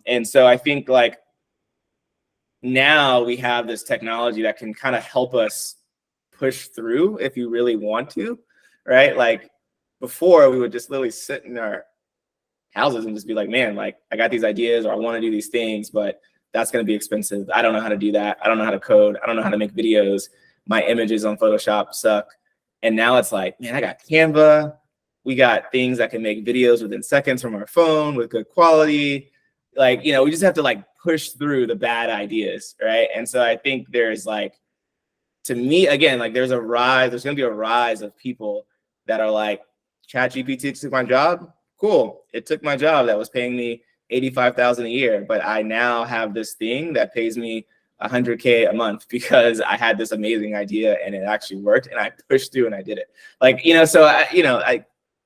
And so I think like now we have this technology that can kind of help us push through if you really want to, right? Like before we would just literally sit in our houses and just be like, man, like I got these ideas or I want to do these things, but that's going to be expensive. I don't know how to do that. I don't know how to code. I don't know how to make videos. My images on Photoshop suck. And now it's like, man, I got Canva. We got things that can make videos within seconds from our phone with good quality. Like, we just have to like push through the bad ideas, right? And so I think there's like, to me, again, like there's going to be a rise of people that are like, ChatGPT took my job. Cool. It took my job that was paying me $85,000 a year, but I now have this thing that pays me $100K a month because I had this amazing idea and it actually worked and I pushed through and I did it. Like, so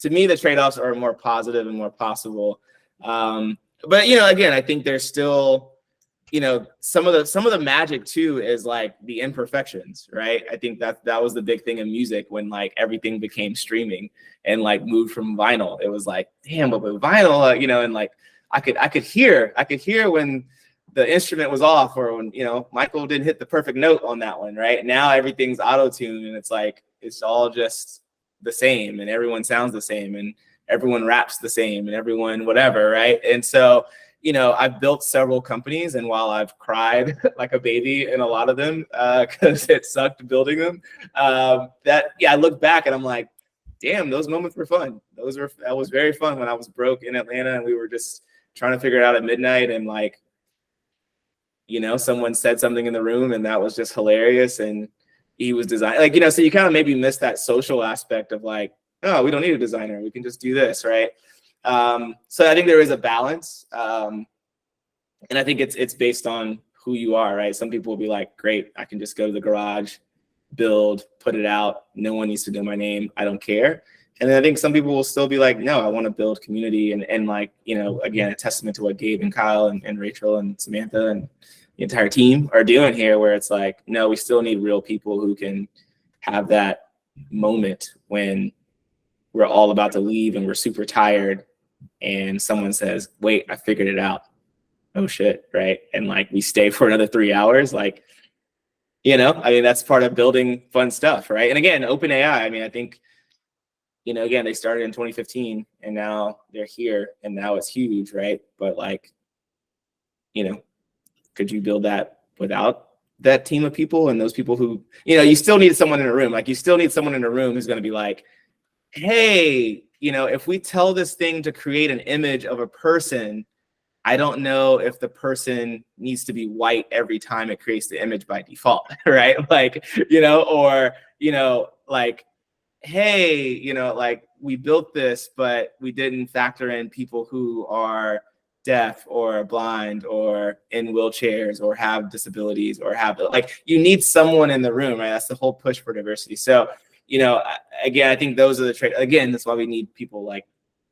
to me, the trade-offs are more positive and more possible. But again, I think there's still, some of the magic too is like the imperfections, right? I think that was the big thing in music when like everything became streaming and like moved from vinyl. It was like, damn, but with vinyl, and like I could hear when the instrument was off or when, Michael didn't hit the perfect note on that one, right? Now everything's auto-tuned and it's like, it's all just the same and everyone sounds the same and everyone raps the same and everyone whatever, right? And so, I've built several companies, and while I've cried like a baby in a lot of them because it sucked building them, I look back and I'm like, damn, those moments were fun. That was very fun when I was broke in Atlanta and we were just trying to figure it out at midnight and like, someone said something in the room and that was just hilarious and he was designing, like, so you kind of maybe miss that social aspect of like, oh, we don't need a designer. We can just do this, right? So I think there is a balance. And I think it's based on who you are, right? Some people will be like, great, I can just go to the garage, build, put it out. No one needs to know my name. I don't care. And then I think some people will still be like, no, I want to build community and like, again, a testament to what Gabe and Kyle and Rachel and Samantha and the entire team are doing here, where it's like, no, we still need real people who can have that moment when we're all about to leave and we're super tired and someone says, wait, I figured it out. Oh shit, right? And like we stay for another 3 hours, like, that's part of building fun stuff, right? And again, OpenAI, I think, again, they started in 2015 and now they're here and now it's huge, right? But like, could you build that without that team of people and those people who, you still need someone in a room. Like you still need someone in a room who's going to be like, hey, if we tell this thing to create an image of a person, I don't know if the person needs to be white every time it creates the image by default, right? Like, or, like, hey, like we built this, but we didn't factor in people who are deaf or blind or in wheelchairs or have disabilities or have, like, you need someone in the room, right? That's the whole push for diversity. So, again, I think those are the traits. Again, that's why we need people like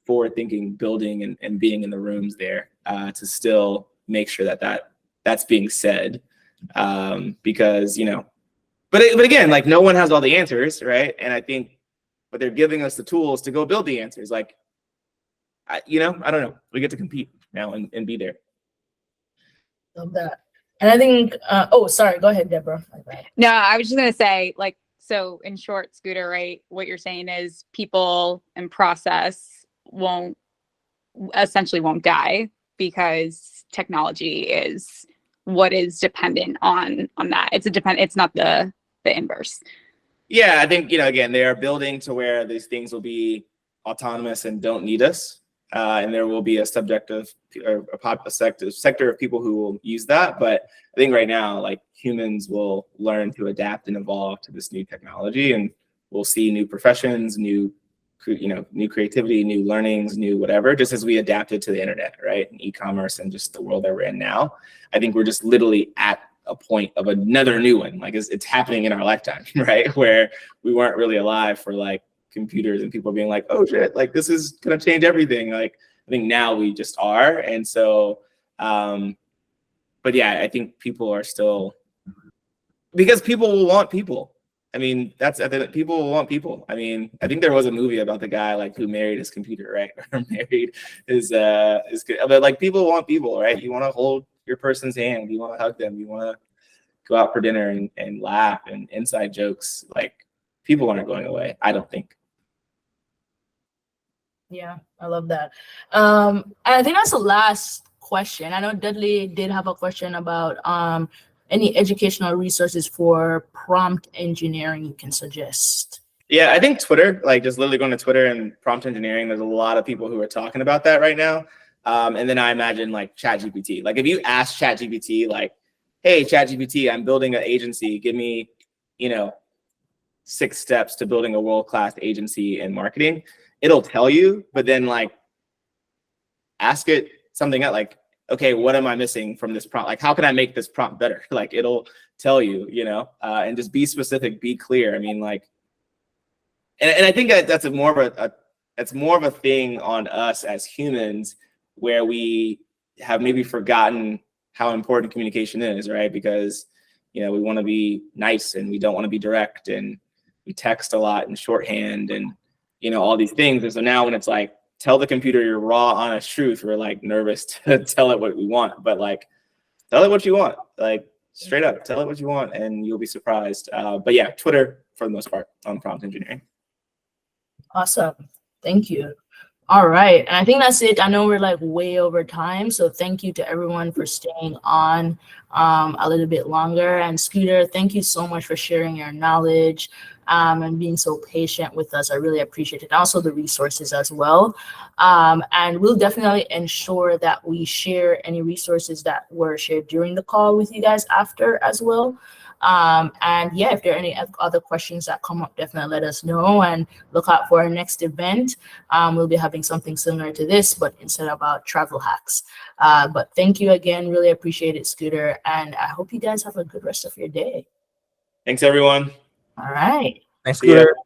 forward thinking, building and being in the rooms there to still make sure that that's being said. Because, but But again, like no one has all the answers, right? And I think, but they're giving us the tools to go build the answers. Like, I don't know. We get to compete now and be there. Love that. And I think, oh, sorry, go ahead, Deborah. My bad. No, I was just gonna say, like, so in short, Scooter, right? What you're saying is people and process essentially won't die because technology is what is dependent on that. It's not the inverse. Yeah, I think, again, they are building to where these things will be autonomous and don't need us. And there will be a sector of people who will use that. But I think right now, like humans will learn to adapt and evolve to this new technology, and we'll see new professions, new creativity, new learnings, new whatever, just as we adapted to the internet, right? And e-commerce and just the world that we're in now. I think we're just literally at a point of another new one. Like it's happening in our lifetime, right? Where we weren't really alive for like computers and people being like, oh shit, like this is gonna change everything. Like I think now we just are. And so but yeah, I think people are still, because people will want people. I mean, people will want people. I mean, I think there was a movie about the guy like who married his computer, right? Or married his but like people want people, right? You want to hold your person's hand, you want to hug them, you want to go out for dinner and laugh and inside jokes. Like people aren't going away, I don't think. Yeah, I love that. I think that's the last question. I know Dudley did have a question about any educational resources for prompt engineering you can suggest. Yeah, I think Twitter, like just literally going to Twitter and prompt engineering, there's a lot of people who are talking about that right now. And then I imagine like ChatGPT. Like if you ask ChatGPT, like, hey, ChatGPT, I'm building an agency. Give me, 6 steps to building a world-class agency in marketing. It'll tell you, but then like ask it something else, like, okay, what am I missing from this prompt? Like, how can I make this prompt better? Like it'll tell you, and just be specific, be clear. I mean, like, and I think that's more of a thing on us as humans, where we have maybe forgotten how important communication is, right? Because, we want to be nice and we don't want to be direct, and we text a lot in shorthand and, all these things. And so now when it's like, tell the computer your raw, honest truth, we're like nervous to tell it what we want, but like, tell it what you want, like straight up, tell it what you want and you'll be surprised. But yeah, Twitter for the most part on prompt engineering. Awesome. Thank you. All right. And I think that's it. I know we're like way over time. So thank you to everyone for staying on a little bit longer. And Scooter, thank you so much for sharing your knowledge and being so patient with us. I really appreciate it. Also the resources as well. And we'll definitely ensure that we share any resources that were shared during the call with you guys after as well. And yeah, if there are any other questions that come up, definitely let us know, and look out for our next event. We'll be having something similar to this, but instead about travel hacks. But thank you again. Really appreciate it, Scooter. And I hope you guys have a good rest of your day. Thanks, everyone. All right. Thanks, See ya. Scooter.